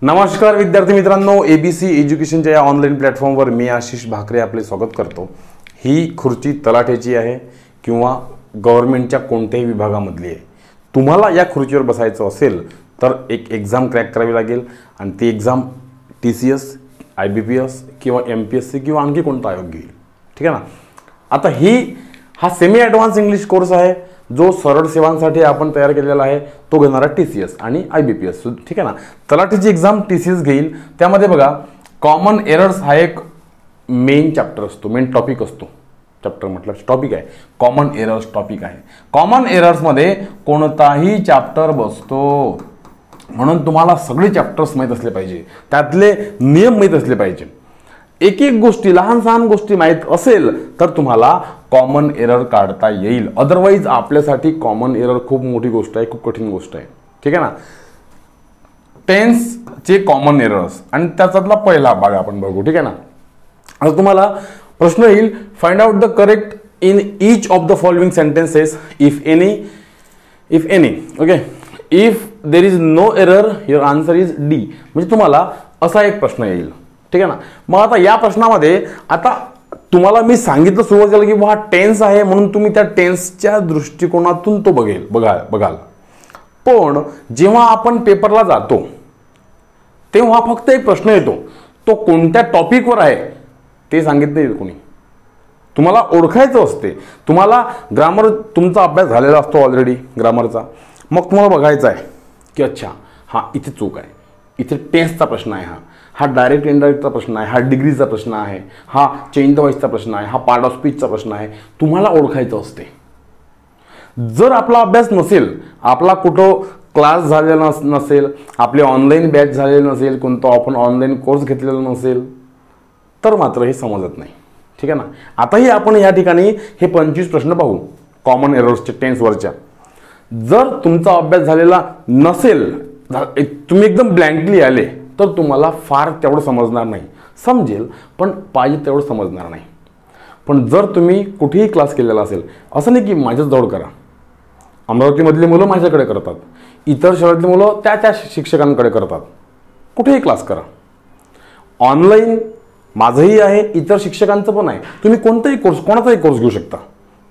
नमस्कार विद्यार्थी मित्रांनो, एबीसी एज्युकेशनच्या या ऑनलाईन प्लॅटफॉर्मवर मी आशिष भाकरे आपले स्वागत करतो। ही खुर्ची तलाठ्याची आहे किंवा गव्हर्नमेंटच्या कोणत्याही विभागामधली आहे। तुम्हाला या खुर्चीवर बसायचं असेल तर एक एग्जाम क्रॅक करावी लागेल आणि ती एग्जाम TCS, IBPS किंवा MPSC किंवा आणखी कोणता आयोग घेईल, ठीक आहे ना। आता हा सेमी ॲडव्हान्स इंग्लिश कोर्स आहे जो सरळ सेवांसाठी आपण तयार केलेला आहे। तो घेणारा TCS आणि IBPS, ठीक आहे ना। तलाठीची एक्झाम TCS घेईल। त्यामध्ये बघा कॉमन एरर्स हा एक मेन चॅप्टर असतो, मेन टॉपिक असतो। चॅप्टर म्हटलं टॉपिक आहे, कॉमन एरर्स टॉपिक आहे। कॉमन एरर्स मध्ये कोणताही चॅप्टर बसतो, म्हणून तुम्हाला सगळे चॅप्टर्स माहीत असले पाहिजे, त्यातले नियम माहीत असले पाहिजे। एक एक गोष्टी, लहान सहान गोष्टी माहीत असेल तर तुम्हाला कॉमन एरर काढता येईल। अदरवाइज आपल्यासाठी कॉमन एरर खूप मोठी गोष्ट आहे, खूप कठीण गोष्ट आहे, ठीक आहे ना। टेन्सचे कॉमन एरर्स आणि त्याच्यातला पहिला भाग आपण बघू, ठीक आहे ना। आता तुम्हाला प्रश्न येईल, find out the correct in each of the following sentences if any okay. If there is no error your answer is D. म्हणजे तुम्हाला असा एक प्रश्न येईल, ठीक आहे ना। मग आता या प्रश्नामध्ये आता तुम्हाला मी सांगितलं सुरुवातीला की हा टेन्स आहे, म्हणून तुम्ही त्या टेन्सच्या दृष्टिकोनातून तो बघाल। पण जेव्हा आपण पेपरला जातो तेव्हा फक्त एक प्रश्न येतो, तो कोणत्या टॉपिकवर आहे ते सांगितलं नाही कोणी। तुम्हाला ओळखायचं असते, तुम्हाला ग्रामर तुमचा अभ्यास झालेला असतो ऑलरेडी ग्रामरचा। मग तुम्हाला बघायचं आहे की अच्छा हा इथे चूक आहे, इथे टेन्सचा प्रश्न आहे, हा डायरेक्ट इनडायरेक्टचा प्रश्न आहे, हा डिग्रीचा प्रश्न आहे, हा चेंज द वॉइसचा प्रश्न आहे, हा पार्ट ऑफ स्पीचचा प्रश्न आहे। तुम्हाला ओळखायचं असते। जर आपला अभ्यास नसेल, आपला कुठं क्लास झालेला नसेल, आपले ऑनलाईन बॅच झालेले नसेल, कोणता आपण ऑनलाईन कोर्स घेतलेला नसेल तर मात्र हे समजत नाही, ठीक आहे ना। आताही आपण या ठिकाणी हे 25 प्रश्न पाहू कॉमन एरर्सचे टेन्सवरच्या। जर तुमचा अभ्यास झालेला नसेल, तुम्ही एकदम ब्लँकली आले तर तुम्हाला फार तेवढं समजणार नाही, समजेल पण पाहिजे तेवढं समजणार नाही। पण जर तुम्ही कुठेही क्लास केलेला असेल, असं नाही की माझ्याजवळ करा, अमरावतीमधली मुलं माझ्याकडे करतात, इतर शहरातली मुलं त्या शिक्षकांकडे करतात, कुठेही क्लास करा। ऑनलाईन माझंही आहे, इतर शिक्षकांचं पण आहे, तुम्ही कोणताही कोर्स घेऊ शकता,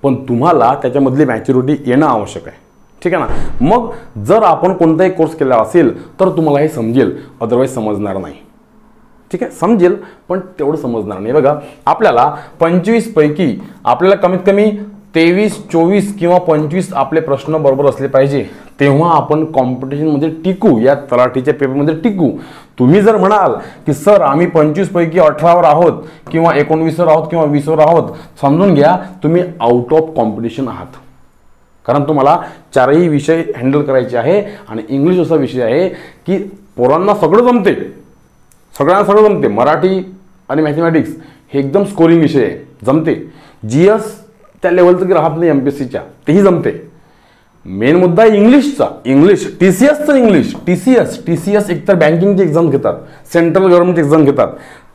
पण तुम्हाला त्याच्यामधली मॅच्युरिटी येणं आवश्यक आहे, ठीक आहे ना। मग जर आपण कोणताही कोर्स केला असेल तर तुम्हाला हे समजेल, अदरवाईज समजणार नाही, ठीक आहे। समजेल पण तेवढं समजणार नाही। बघा आपल्याला 25 पैकी आपल्याला कमीत कमी 23, 24 किंवा 25 आपले प्रश्न बरोबर असले पाहिजे, तेव्हा आपण कॉम्पिटिशनमध्ये टिकू, या तलाठीच्या पेपरमध्ये टिकू। तुम्ही जर म्हणाल की सर आम्ही 25 पैकी 18वर आहोत किंवा 19वर आहोत किंवा 20वर आहोत, समजून घ्या तुम्ही आउट ऑफ कॉम्पिटिशन आहात। कारण तुम्हाला चारही विषय हँडल करायचे आहे आणि इंग्लिश असा विषय आहे की पोरांना सगळं जमते, सगळ्यांना सगळं जमते। मराठी आणि मॅथमॅटिक्स हे एकदम स्कोरिंग विषय आहे, जमते। GS त्या लेवलचं की राहत नाही, MPSCच्या तेही जमते। मेन मुद्दा आहे इंग्लिशचा, इंग्लिश TCSचं इंग्लिश। TCS एकतर बँकिंगची एक्झाम घेतात, सेंट्रल गव्हर्नमेंट एक्झाम घेतात,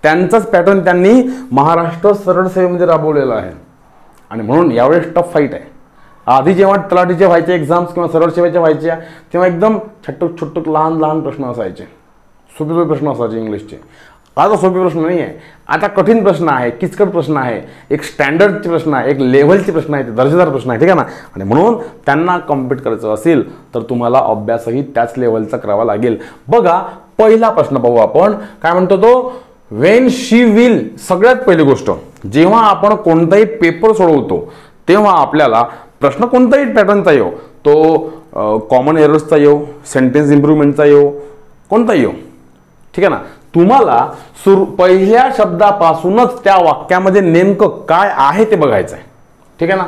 त्यांचाच पॅटर्न त्यांनी महाराष्ट्र सरळ सेवेमध्ये राबवलेला आहे आणि म्हणून यावेळेस टफ फाईट आहे। आधी जेव्हा तलाठीचे व्हायचे एक्झाम्स किंवा सरळ सेवेच्या व्हायच्या तेव्हा एकदम छोटक लहान प्रश्न असायचे, सोपे प्रश्न असायचे इंग्लिशचे। आता सोपे प्रश्न नाही आहे, आता कठीण प्रश्न आहे, किचकट प्रश्न आहे, एक स्टँडर्डचे प्रश्न आहे, एक लेव्हलचे प्रश्न आहे, दर्जेदार प्रश्न आहे, ठीक आहे ना। आणि म्हणून त्यांना कॉम्पिट करायचं असेल तर तुम्हाला अभ्यासही त्याच लेव्हलचा करावा लागेल। बघा पहिला प्रश्न पाहू आपण, काय म्हणतो तो, वेन शी विल। सगळ्यात पहिली गोष्ट, जेव्हा आपण कोणताही पेपर सोडवतो तेव्हा आपल्याला प्रश्न कोणताही पॅटर्नचा येऊ, तो कॉमन एरर्सचा येऊ, सेंटेन्स इम्प्रूव्हमेंटचा येऊ, कोणताही येऊ, ठीक आहे ना। तुम्हाला पहिल्या शब्दापासूनच त्या वाक्यामध्ये नेमकं काय आहे ते बघायचं आहे, ठीक आहे ना।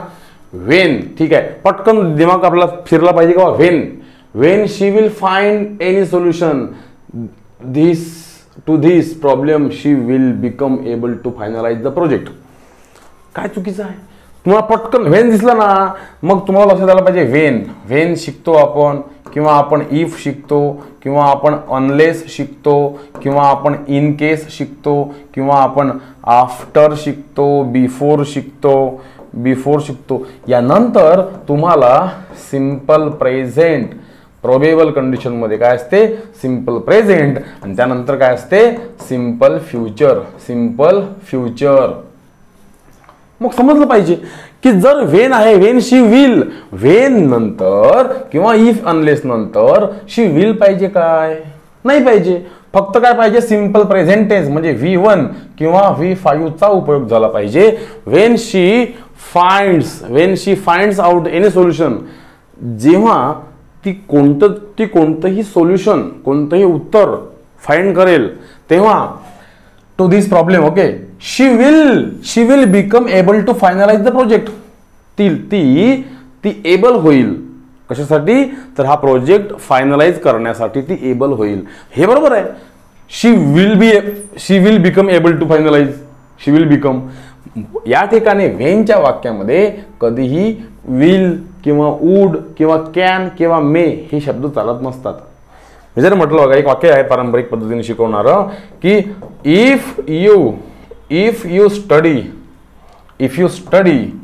वेन, ठीक आहे, पटकन दिमाग आपला फिरला पाहिजे का, when she will find any solution to this problem she will become able to finalise the project. काय चुकीचं आहे? तुम्हाला पटकन वेन दिसला ना, मग तुम्हाला लक्षात आलं पाहिजे वेन शिकतो आपण, किंवा आपण इफ शिकतो, किंवा आपण अनलेस शिकतो, किंवा आपण इन केस शिकतो, किंवा आपण आफ्टर शिकतो, बिफोर शिकतो। यानंतर तुम्हाला सिंपल प्रेझेंट प्रोबेबल कंडिशन मध्ये काय असते, सिंपल प्रेझेंट, आणि त्यानंतर काय असते, सिंपल फ्युचर. Simple future. मग समजलं पाहिजे की जर व्हेन आहे, व्हेन शी विल, व्हेन नंतर किंवा इफ अनलेस नंतर शी विल पाहिजे काय, नाही पाहिजे. फक्त काय पाहिजे, सिंपल प्रेझेंट टेन्स म्हणजे V1 किंवा V5 चा उपयोग झाला पाहिजे. When she finds out any solution, जेव्हा ती कोणतंही सोल्युशन, कोणतंही उत्तर फाइंड करेल, तेव्हा to this problem, okay, she will become able to finalise the project. ती एबल होईल कशासाठी, तर हा प्रोजेक्ट फायनलाइज करण्यासाठी ती एबल होईल. हे बरोबर आहे. She will become able to finalize, she will become. या ठिकाणी व्हेनच्या वाक्यामध्ये कधीही विल किंवा वूड किंवा कॅन किंवा मे हे शब्द चालत नसतात. मी जर म्हटलं बघा, एक वाक्य आहे पारंपरिक पद्धतीने शिकवणारं की if you study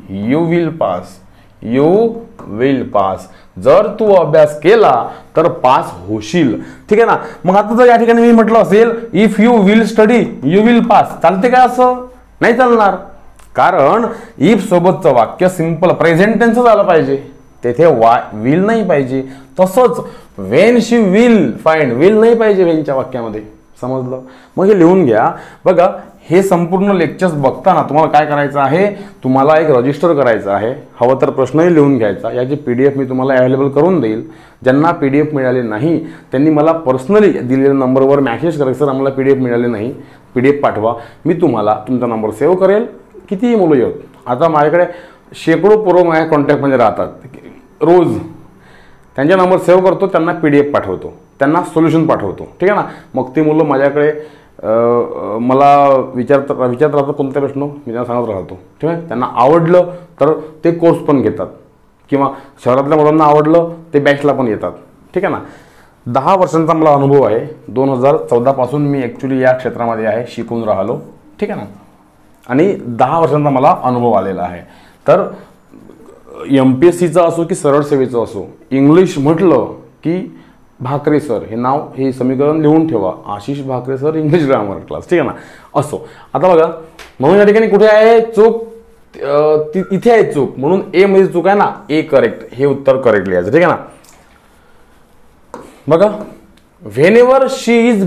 you will pass. जर तू अभ्यास केला तर पास होशील. ठीक आहे ना. मग आता जर या ठिकाणी मी म्हटलं असेल if you will study you will pass, चालते का? असं नाही चालणार. कारण इफ सोबतचं वाक्य सिंपल प्रेझेंट टेन्स झालं पाहिजे, तेथे विल नाही पाहिजे. तसंच when she will find, will नाही पाहिजे व्हेनच्या वाक्यामध्ये. समजलं? मग हे लिहून घ्या. बघा, हे संपूर्ण लेक्चर्स बघताना तुम्हाला काय करायचं आहे, तुम्हाला एक रजिस्टर करायचं आहे. हवं तर प्रश्नही लिहून घ्यायचा. याची PDF मी तुम्हाला अवेलेबल करून देईल. ज्यांना PDF मिळाली नाही त्यांनी मला पर्सनली दिलेल्या नंबरवर मॅसेज करायचं, सर आम्हाला PDF मिळाले नाही, PDF पाठवा. मी तुम्हाला तुमचा नंबर सेव्ह करेल. कितीही मुलं येऊ, आता माझ्याकडे शेकडो पोरं माझ्या कॉन्टॅक्टमध्ये राहतात, रोज त्यांच्या नंबर सेव्ह करतो, त्यांना PDF पाठवतो, त्यांना सोल्युशन पाठवतो. ठीक आहे ना. मग ती मुलं माझ्याकडे मला विचारत राहतात कोणता प्रश्न, मी त्यांना सांगत राहतो. ठीक आहे. त्यांना आवडलं तर ते कोर्स पण घेतात, किंवा शहरातल्या मुलांना आवडलं ते बॅचला पण येतात. ठीक आहे ना. 10 वर्षांचा मला अनुभव आहे. 2014 पासून मी ॲक्च्युली या क्षेत्रामध्ये आहे, शिकून राहिलो. ठीक आहे ना. आणि 10 वर्षांचा मला अनुभव आलेला आहे. तर MPSCचा असो की सरळ सेवेचं असो, इंग्लिश म्हटलं की भाकरे सर हे नाव, हे समीकरण लिहून ठेवा, Ashish Bhakare sir English grammar class. ठीक आहे ना. असो, आता बघा, म्हणून या ठिकाणी कुठे आहे चूक, इथे आहे चूक, म्हणून ए मध्ये चूक आहे ना, ए करेक्ट, हे उत्तर करेक्ट लिहायचं. ठीक आहे ना. बघा, whenever she is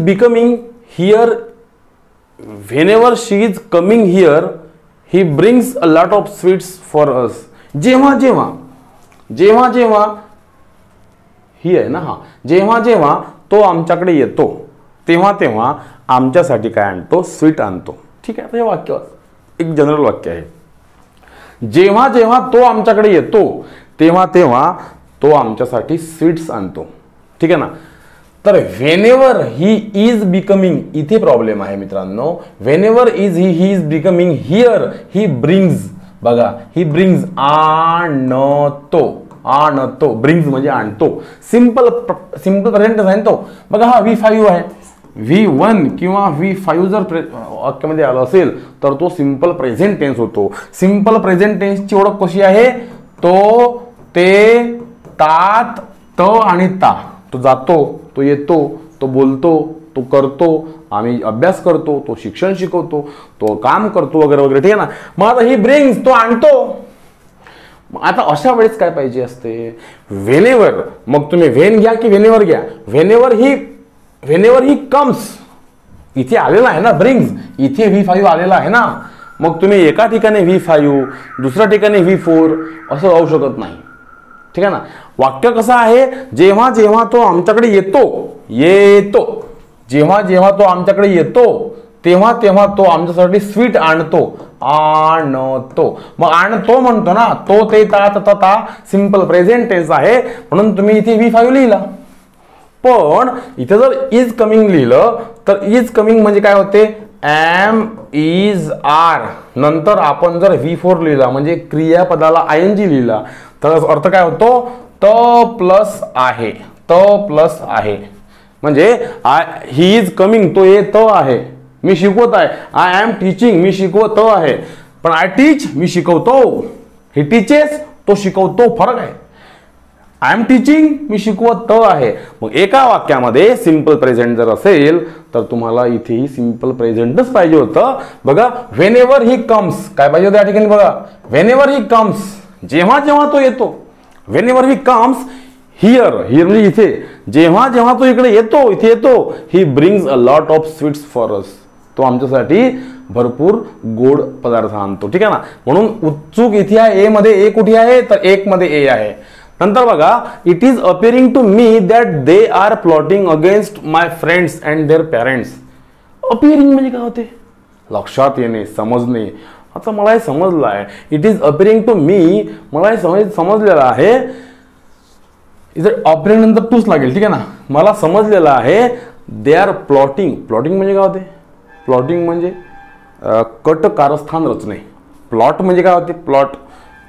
coming here he brings a lot of sweets for us. जेव्हा ही आहे ना, हा, जेव्हा तो आमच्याकडे येतो तेव्हा आमच्यासाठी काय आणतो, स्वीट आणतो. ठीक आहे. हे वाक्य एक जनरल वाक्य आहे. जेव्हा तो आमच्याकडे येतो तेव्हा तो आमच्यासाठी स्वीट्स आणतो. ठीक आहे ना. तर व्हेनेवर ही इज बिकमिंग, इथे प्रॉब्लेम आहे मित्रांनो. Whenever is he is becoming here he brings, बघा, ही ब्रिंग्स आणतो, ब्रिंग्स म्हणजे आणतो. सिंपल प्रेझेंट टेन्स आहे तो. बघा, हा V5 आहे. V1 किंवा V5 जर वाक्यामध्ये आलं असेल तर तो सिंपल प्रेझेंट टेन्स होतो. सिंपल प्रेझेंट टेन्सची ओळख कशी आहे, तो, ते, तात, त आणि ता. तो जातो, तो येतो, तो बोलतो, तो करतो, आम्ही अभ्यास करतो, तो शिक्षण शिकवतो, तो काम करतो, वगैरे वगैरे. ठीक आहे ना. मग आता ही ब्रिंग्स, तो आणतो. आता अशा वेळेस काय पाहिजे असते, व्हेनेवर. मग तुम्ही व्हेन घ्या की व्हेनेवर घ्या. व्हेनेवर ही कम्स, इथे आलेला आहे ना ब्रिंग्स, इथे V5 आलेला आहे ना. मग तुम्ही एका ठिकाणी V5 दुसऱ्या ठिकाणी V4 असं राहू शकत नाही. ठीक आहे ना. वाक्य कसं आहे, जेव्हा तो आमच्याकडे येतो, जेव्हा तो आमच्याकडे येतो तेव्हा तो आमच्यासाठी स्वीट आणतो. मग आणतो म्हणतो ना, तो, ते, ता सिंपल प्रेझेंट टेन्स आहे, म्हणून तुम्ही इथे V5 लिहिला. पण इथे जर इज कमिंग लिहिलं तर इज कमिंग म्हणजे काय होते, एम इज आर. नंतर आपण जर V4 लिहिला म्हणजे क्रियापदाला ING लिहिला तर अर्थ काय होतो, त प्लस आहे. म्हणजे ही इज कमिंग, तो येत आहे, मी शिकवत आहे. आय एम टीचिंग, मी शिकवत आहे. पण आय टीच, मी शिकवतो. ही टीचेस, तो शिकवतो, फरक आहे. आय एम टीचिंग, मी शिकवत आहे. मग एका वाक्यामध्ये सिंपल प्रेझेंट जर असेल तर तुम्हाला इथेही सिंपल प्रेझेंटच पाहिजे होतं. बघा, व्हेन एव्हर ही कम्स, काय पाहिजे होतं या ठिकाणी बघा, व्हेन एव्हर ही कम्स, जेव्हा जेव्हा तो येतो. When ever he comes here, here म्हणजे इथे, जेव्हा जेव्हा तो इकडे येतो, इथे येतो, he brings a lot of sweets for us, तो आमच्यासाठी भरपूर गोड पदार्थ आणतो. ठीक आहे ना. म्हणून उत्सुक इथे आहे, ए मध्ये, ए कुठे आहे तर एक मध्ये ए आहे. नंतर बघा, it is appearing to me that they are plotting against my friends and their parents. Appearing म्हणजे काय होते, लक्षात येणे, समजणे. आता मला हे समजलं आहे, it is appearing to me, मला हे समजलेलं आहे. इथे ऑपरेंट नंतर टूच लागेल. ठीक आहे ना. मला समजलेलं आहे दे आर प्लॉटिंग. प्लॉटिंग म्हणजे काय होते, प्लॉटिंग म्हणजे कट कारस्थान रचणे. प्लॉट म्हणजे काय होते, प्लॉट,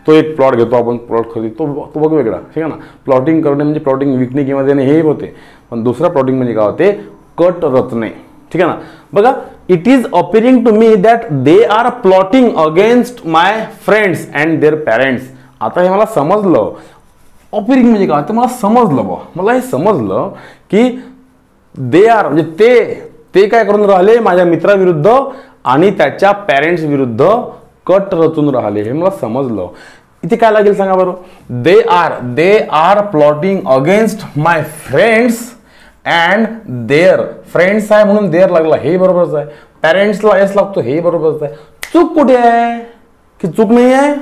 तो एक प्लॉट घेतो आपण, प्लॉट खरेदी, तो बघ वेगळा. ठीक आहे ना. प्लॉटिंग करणे म्हणजे प्लॉटिंग विकणे किंवा देणे हे होते. पण दुसरा प्लॉटिंग म्हणजे काय होते, कट रचणे. ठीक आहे ना. बघा, it is appearing to me that they are plotting against my friends and their parents. आता हे मला समजलं. अपिअरिंग म्हणजे काय, तर मला समजलं बा, मला हे समजलं की दे आर म्हणजे ते काय करून राहिले, माझ्या मित्राविरुद्ध आणि त्याच्या पॅरेंट्स विरुद्ध कट रचून राहिले, हे मला समजलं. इथे काय लागेल सांगा बरं, they are plotting against my friends and their. Friends आहे म्हणून देअर लागला, हे बरोबरच आहे. पॅरेंट्सला एस लागतो, हे बरोबरच आहे. चूक कुठे आहे, की चूक नाही आहे,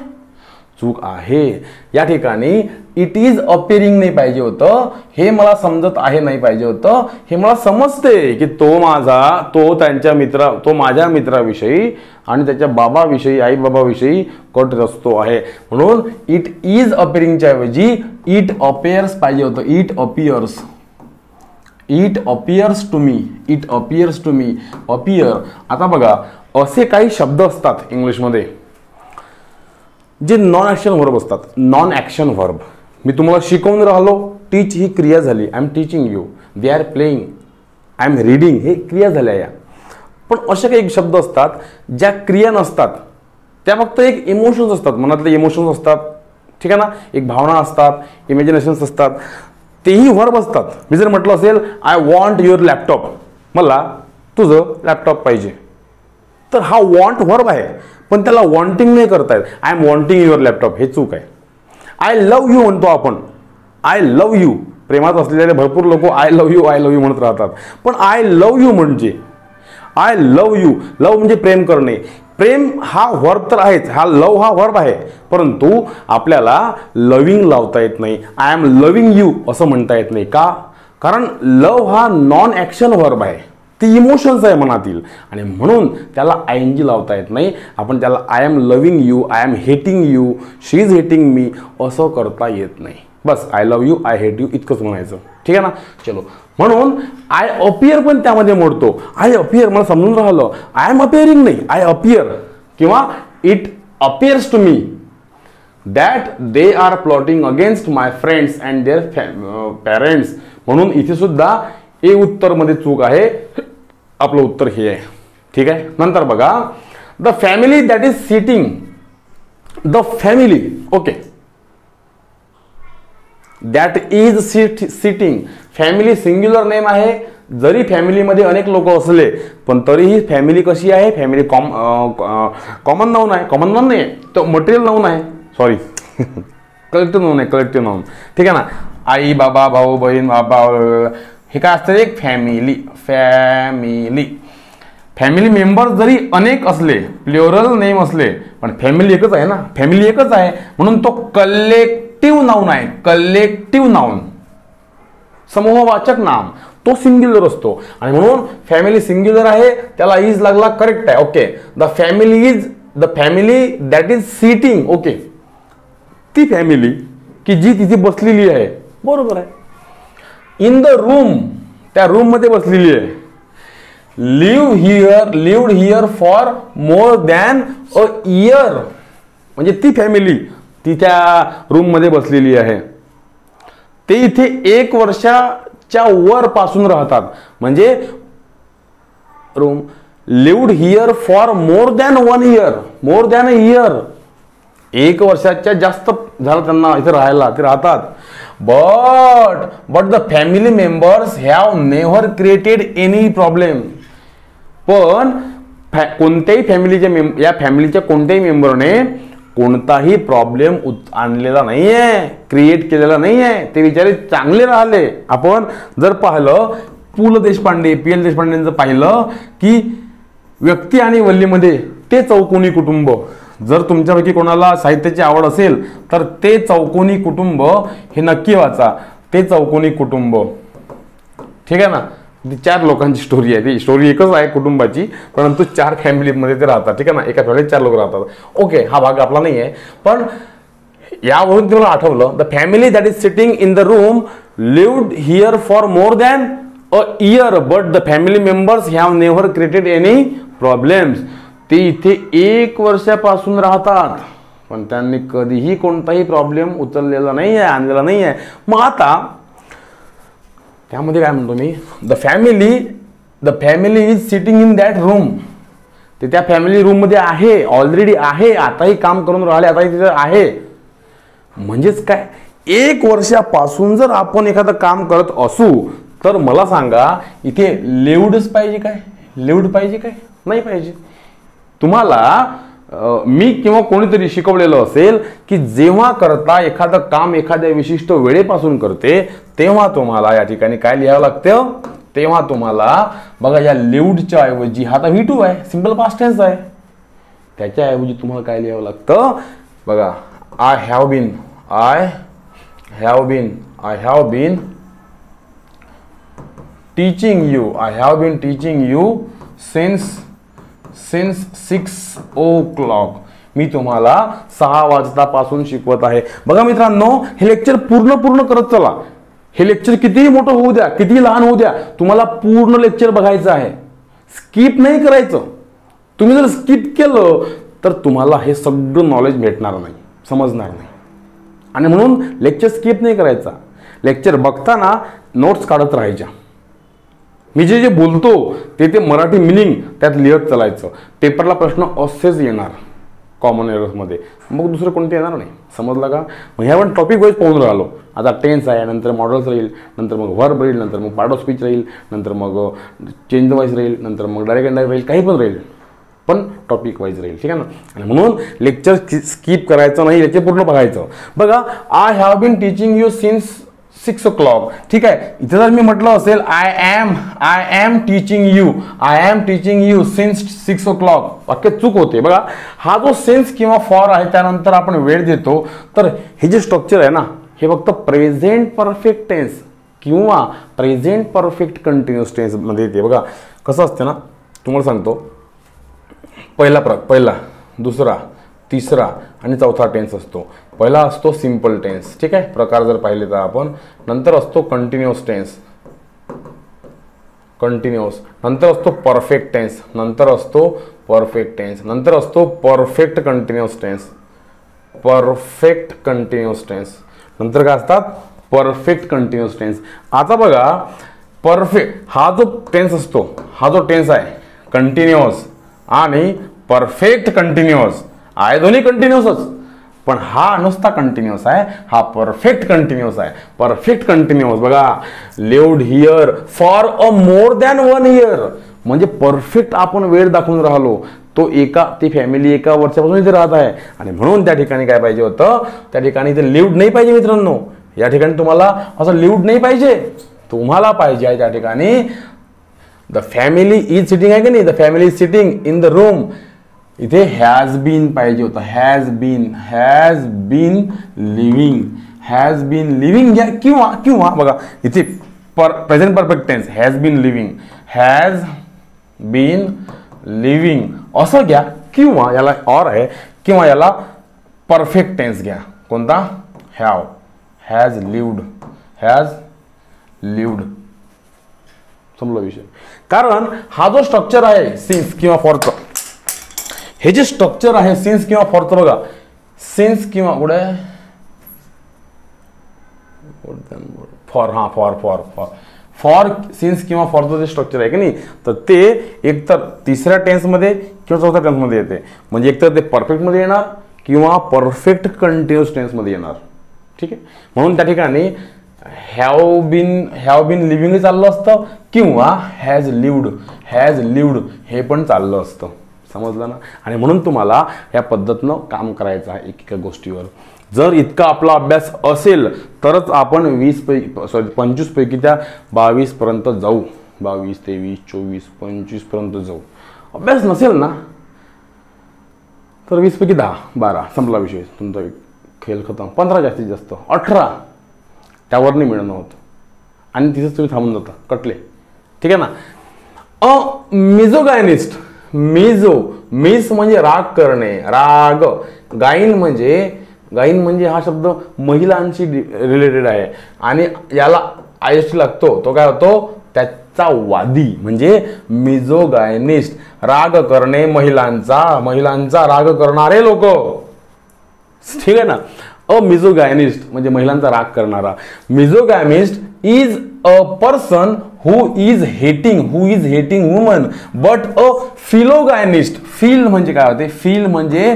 चूक आहे. या ठिकाणी इट इज अपिअरिंग नाही पाहिजे होतं, हे मला समजत आहे नाही पाहिजे होतं. हे मला समजते की तो माझ्या मित्राविषयी आणि त्याच्या बाबाविषयी, आई बाबाविषयी कट रचतो आहे. म्हणून इट इज अपिअरिंगच्या ऐवजी इट अपिअर्स पाहिजे होतं. It appears to me, it appears to me, appear. आता बघा, असे काही शब्द असतात इंग्लिशमध्ये जे नॉन ॲक्शन व्हर्ब असतात. नॉन ॲक्शन व्हर्ब मी तुम्हाला शिकवून राहिलो, टीच ही क्रिया झाली, I am teaching you. They are playing, I am reading, हे क्रिया झाल्या या. पण असे काही शब्द असतात ज्या क्रिया नसतात, त्या फक्त एक इमोशन्स असतात, मनातले इमोशन्स असतात. ठीक आहे ना. एक भावना असतात, इमॅजिनेशन्स असतात, तेही व्हर्ब असतात. मी जर म्हटलं असेल आय वॉन्ट युअर लॅपटॉप, मला तुझं लॅपटॉप पाहिजे, तर हा वॉन्ट व्हर्ब आहे, पण त्याला वॉन्टिंग नाही करतायत. I am wanting your laptop, हे चूक आहे. आय लव्ह यू म्हणतो आपण, आय लव्ह यू. प्रेमात असलेले भरपूर लोक आय लव्ह यू म्हणत राहतात. पण आय लव्ह यू म्हणजे आय लव्ह यू, लव्ह म्हणजे प्रेम करणे. प्रेम हा व्हर्ब तर आहेच, हा लव्ह हा व्हर्ब आहे, परंतु आपल्याला लव्हिंग लावता येत नाही. आय एम लव्हिंग यू असं म्हणता येत नाही. का? कारण लव्ह हा नॉन ॲक्शन व्हर्ब आहे, ती इमोशन्स आहे मनातील, आणि म्हणून त्याला आयएनजी लावता येत नाही. आपण त्याला I am loving you, I am hating you, she is hating me असं करता येत नाही. बस I love you, I hate you इतकंच म्हणायचं. ठीक आहे ना. चलो, म्हणून आय अपिअर पण त्यामध्ये मोडतो. आय अपिअर मला समजून राहिलं, आय एम अपिअरिंग नाही, आय अपिअर, किंवा it appears to me that they are plotting against my friends and their parents. म्हणून इथे सुद्धा ए उत्तर मध्ये चूक आहे, आपलं उत्तर हे आहे. ठीक आहे. नंतर बघा, the family that is sitting, the family, okay, that is sitting. Family singular name आहे. जरी फॅमिलीमध्ये अनेक लोक असले पण तरीही फॅमिली कशी आहे, फॅमिली कॉमन नाऊन आहे. कॉमन नाऊन नाही, तो मटेरियल नाऊन आहे, सॉरी कलेक्टिव्ह नाऊन आहे, कलेक्टिव्ह नाऊन. ठीक आहे ना. आई बाबा, भाऊ बहीण, बाबा, हे काय असतं, एक फॅमिली. फॅमिली मेंबर जरी अनेक असले, प्लुरल नेम असले, पण फॅमिली एकच आहे ना, फॅमिली एकच आहे. म्हणून तो कलेक्टिव्ह नाऊन आहे. कलेक्टिव्ह नाऊन, समूहवाचक नाम, तो सिंग्युलर असतो, आणि म्हणून फॅमिली सिंग्युलर आहे, त्याला इज लागला, करेक्ट आहे. Okay. The family that is sitting, okay, ती फॅमिली की जी तिथे बसलेली आहे, बरोबर आहे. इन द रूम, त्या रूम मध्ये बसलेली आहे. Lived here for more than a year, म्हणजे ती फॅमिली ती त्या रूम मध्ये बसलेली आहे. ते इथे 1 वर्षाच्या वर पासून राहतात. म्हणजे room lived here for more than 1 year, more than a year, 1 वर्षाच्या जास्त झालं त्यांना इथे राहायला, ते राहतात. But the family members have never created any problem. पण कोणत्याही या फॅमिलीच्या कोणत्याही मेंबरने कोणताही प्रॉब्लेम आणलेला नाहीये, क्रिएट केलेला नाहीये. ते बिचारे चांगले राहिले. आपण जर पाहिलं पु ल देशपांडे, पी एल देशपांडेंचं पाहिलं की व्यक्ती आणि वल्लीमध्ये ते चौकोनी कुटुंब, जर तुमच्यापैकी कोणाला साहित्याची आवड असेल तर ते चौकोनी कुटुंब हे नक्की वाचा. ते चौकोनी कुटुंब, ठीक आहे ना. ती 4 लोकांची स्टोरी आहे. ती स्टोरी एकच आहे कुटुंबाची, परंतु 4 फॅमिलीमध्ये ते राहतात, ठीक आहे ना. एका फॅमिलीत 4 लोक राहतात. ओके, हा भाग आपला नाही आहे. पण यावरून तुम्हाला आठवलं, the family that is sitting in the room lived here for more than a year but the family members have never created any problems. ते इथे 1 वर्षापासून राहतात, पण त्यांनी कधीही कोणताही प्रॉब्लेम उचललेला नाही आहे, आणलेला नाही आहे. मग आता त्यामध्ये काय म्हणतो मी, the family is sitting in that room. ते त्या फॅमिली रूम मध्ये आहे, ऑलरेडी आहे, आताही काम करून राहिले, आताही तिथे आहे. म्हणजेच काय, 1 वर्षापासून जर आपण एखादं काम करत असू तर मला सांगा इथे लिव्हडच पाहिजे काय? लिव्हड पाहिजे काय? नाही पाहिजे. तुम्हाला मी किंवा कोणीतरी शिकवलेलं असेल की जेव्हा करता एखादं काम एखाद्या विशिष्ट वेळेपासून करते तेव्हा तुम्हाला या ठिकाणी काय लिहावं लागतं. तेव्हा तुम्हाला बघा या लिव्हडच्या ऐवजी हा तर V2 आहे, सिंपल पास्ट टेन्स आहे, त्याच्याऐवजी तुम्हाला काय लिहावं लागतं बघा. I have been teaching you since 6 o'clock. मी तुम्हाला 6 वाजतापासून शिकवत आहे. बघा मित्रांनो, हे लेक्चर पूर्ण करत चला. हे लेक्चर कितीही मोठं होऊ द्या, कितीही लहान होऊ द्या, तुम्हाला पूर्ण लेक्चर बघायचं आहे. स्किप नाही करायचं. तुम्ही जर स्किप केलं तर तुम्हाला हे सगळं नॉलेज भेटणार नाही, समजणार नाही. आणि म्हणून लेक्चर स्किप नाही करायचा. लेक्चर बघताना नोट्स काढत राहायच्या. मी जे बोलतो ते मराठी मिनिंग त्यात लिहत चालायचं. पेपरला प्रश्न असेच येणार कॉमन एरर्समध्ये, मग दुसरं कोणते येणार नाही. समजलं का? मग ह्या पण टॉपिक वाईज पाहून राहिलो. आता टेन्स आहे, नंतर मॉडल्स राहील, नंतर मग व्हर्ब राहील, नंतर मग पार्ट ऑफ स्पीच राहील, नंतर मग चेंज द वाईज राहील, नंतर मग डायरेक्ट अँड राहील, काही पण राहील, पण टॉपिक वाईज राहील, ठीक आहे ना. आणि म्हणून लेक्चर स्किप करायचं नाही, लेक्चर पूर्ण बघायचं. बघा, I have been teaching you since 6 o'clock. ठीक आहे. इथे जर मी म्हटलं असेल I am teaching you since 6 o'clock, वाक्य चूक होते. बघा, हा जो सेन्स किंवा फॉर आहे त्यानंतर आपण वेळ देतो, तर हे जे स्ट्रक्चर आहे ना, हे फक्त प्रेझेंट परफेक्ट टेन्स किंवा प्रेझेंट परफेक्ट कंटिन्युअस टेन्स मध्ये येते. बघा कसं असते ना, तुम्हाला सांगतो. पहिला, दुसरा, तिसरा आणि चौथा टेन्स असतो. पहिला असतो सिंपल टेन्स, ठीक आहे, प्रकार जर पाहिले तर आपण. नंतर असतो कंटिन्युअस टेन्स, नंतर असतो परफेक्ट टेन्स, नंतर असतो परफेक्ट टेन्स, नंतर असतो परफेक्ट कंटिन्युअस टेन्स, नंतर काय असतात परफेक्ट कंटिन्युअस टेन्स. आता बघा, परफेक्ट हा जो टेन्स असतो, हा जो टेन्स आहे कंटिन्युअस आणि परफेक्ट कंटिन्युअस आहे, दोन्ही कंटिन्युअसच, पण हा नुसता कंटिन्युअस आहे, हा परफेक्ट कंटिन्युअस आहे. परफेक्ट कंटिन्युअस बघा, lived here for a more than 1 year, म्हणजे परफेक्ट आपण वेळ दाखवून राहिलो. ती फॅमिली 1 वर्षापासून इथे राहत आहे, आणि म्हणून त्या ठिकाणी काय पाहिजे होतं, त्या ठिकाणी इथे लिव्ड नाही पाहिजे मित्रांनो. या ठिकाणी तुम्हाला असं लिव्ड नाही पाहिजे, तुम्हाला पाहिजे आहे त्या ठिकाणी द फॅमिली इज सिटिंग आहे की नाही, the family is sitting in the room. इथे हॅज बीन पाहिजे होता, हॅज बीन लिव्हिंग घ्या, किंवा बघा इथे present perfect tense has been living असं घ्या, किंवा याला ऑर आहे, किंवा याला परफेक्ट टेन्स घ्या. कोणता? Has lived. समजला विषय? कारण हा जो स्ट्रक्चर आहे सिन्स किंवा फॉरचं, हे जे स्ट्रक्चर आहे सिन्स किंवा फॉरचं, बघा सिन्स किंवा कुठे फॉर सिन्स किंवा फॉरचं जे स्ट्रक्चर आहे की नाही, तर ते एकतर तिसऱ्या टेन्समध्ये किंवा चौथ्या टेन्समध्ये येते. म्हणजे एकतर ते परफेक्टमध्ये येणार किंवा परफेक्ट कंटिन्युअस टेन्समध्ये येणार, ठीक आहे. म्हणून त्या ठिकाणी हॅव बीन लिव्हिंग चाललं असतं किंवा हॅज लिव्ड हे पण चाललं असतं. समजलं ना. आणि म्हणून तुम्हाला या पद्धतीनं काम करायचं आहे एकेका गोष्टीवर. जर इतका आपला अभ्यास असेल तरच आपण 25 पैकी त्या 22 पर्यंत जाऊ. 22, 23, 24, 25 पर्यंत जाऊ. अभ्यास नसेल ना तर 20 पैकी 10, 12 संपला विषय. तुमचा खेळ खतम. 15 जास्तीत जास्त 18 त्यावर नाही मिळणं होतं आणि तिथेच तुम्ही थांबून जाता, कटले. ठीक आहे ना. मिझोगायनिस्ट, मिस म्हणजे राग करणे, राग. गाईन म्हणजे हा शब्द महिलांशी रिलेटेड आहे आणि याला आयएसटी लागतो. तो काय होतो? त्याचा वादी. म्हणजे मिझोगायनिस्ट, राग करणे महिलांचा राग करणारे लोक. ठीक आहे ना. मिझोगायनिस्ट म्हणजे महिलांचा राग करणारा. Misogynist is a person who is hating woman, but a philogainist, phil म्हणजे काय होते? फील म्हणजे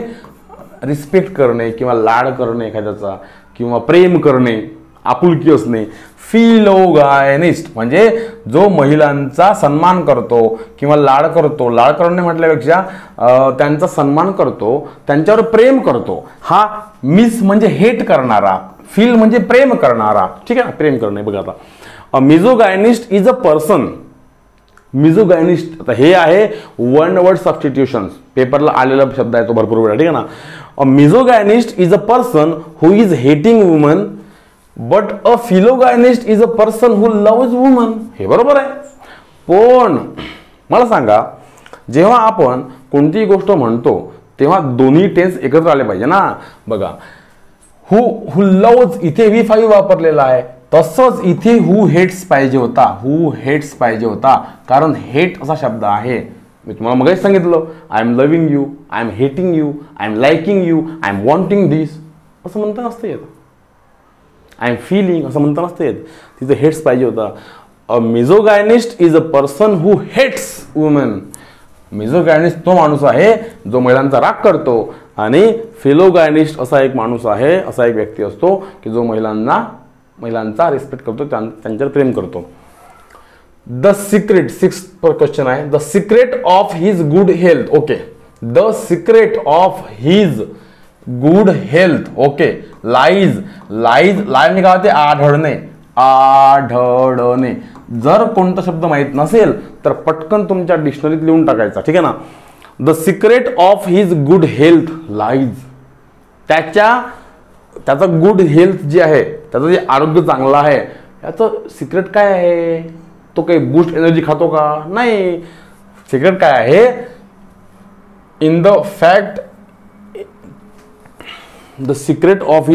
रिस्पेक्ट करणे किंवा लाड करणे एखाद्याचा किंवा प्रेम करणे, आपुलकी असणे. फिलोगायनिस्ट म्हणजे जो महिलांचा सन्मान करतो किंवा लाड करतो. लाड करणे म्हटल्यापेक्षा त्यांचा सन्मान करतो, त्यांच्यावर प्रेम करतो. हा मिस म्हणजे हेट करणारा, फील म्हणजे प्रेम करणारा. ठीक आहे ना. प्रेम करणे. बघा आता मिझोगायनिस्ट इज अ पर्सन. मिझोगायनिस्ट आता हे आहे वन वर्ड सबस्टिट्यूशन. पेपरला आलेला शब्द आहे तो भरपूर वेळा. ठीक आहे ना. Misogynist is a person who is hating woman, but a philogynist is a person who loves woman. हे बरोबर आहे. पण मला सांगा, जेव्हा आपण कोणतीही गोष्ट म्हणतो तेव्हा दोन्ही टेन्स एकत्र आले पाहिजे ना. बघा, हु लव्ज इथे V5 वापरलेला आहे, तसंच इथे हु हेट्स पाहिजे होता. कारण हेट असा शब्द आहे. मी तुम्हाला मगाच सांगितलं, I am loving you, I am hating you, I am liking you, I am wanting this असं म्हणता नसतं येत. आय एम फीलिंग असं म्हणता नसतं येत. तिथे हेट्स पाहिजे होता. A misogynist is a person who hates women. Misogynist तो माणूस आहे जो महिलांचा राग करतो आणि फिलोगायनिस्ट असा एक माणूस आहे, असा एक व्यक्ती असतो की जो महिलांचा रिस्पेक्ट करतो, त्यांच्यावर प्रेम करतो. द सिक्रेट, 6th क्वेश्चन आहे. The secret of his good health. Okay. The secret of his good health. Okay. Lies म्हणजे काय होते? आढळणे. जर कोणता शब्द माहित नसेल तर पटकन तुमच्या डिक्शनरीत लिहून टाकायचा. ठीक आहे ना. The secret of his good health lies. त्याचा गुड हेल्थ जे आहे, त्याचं जे आरोग्य चांगलं आहे, याचं सिक्रेट काय आहे? तो काही बूस्ट एनर्जी खातो का? नाही. सिक्रेट काय आहे? In the fact, the secret of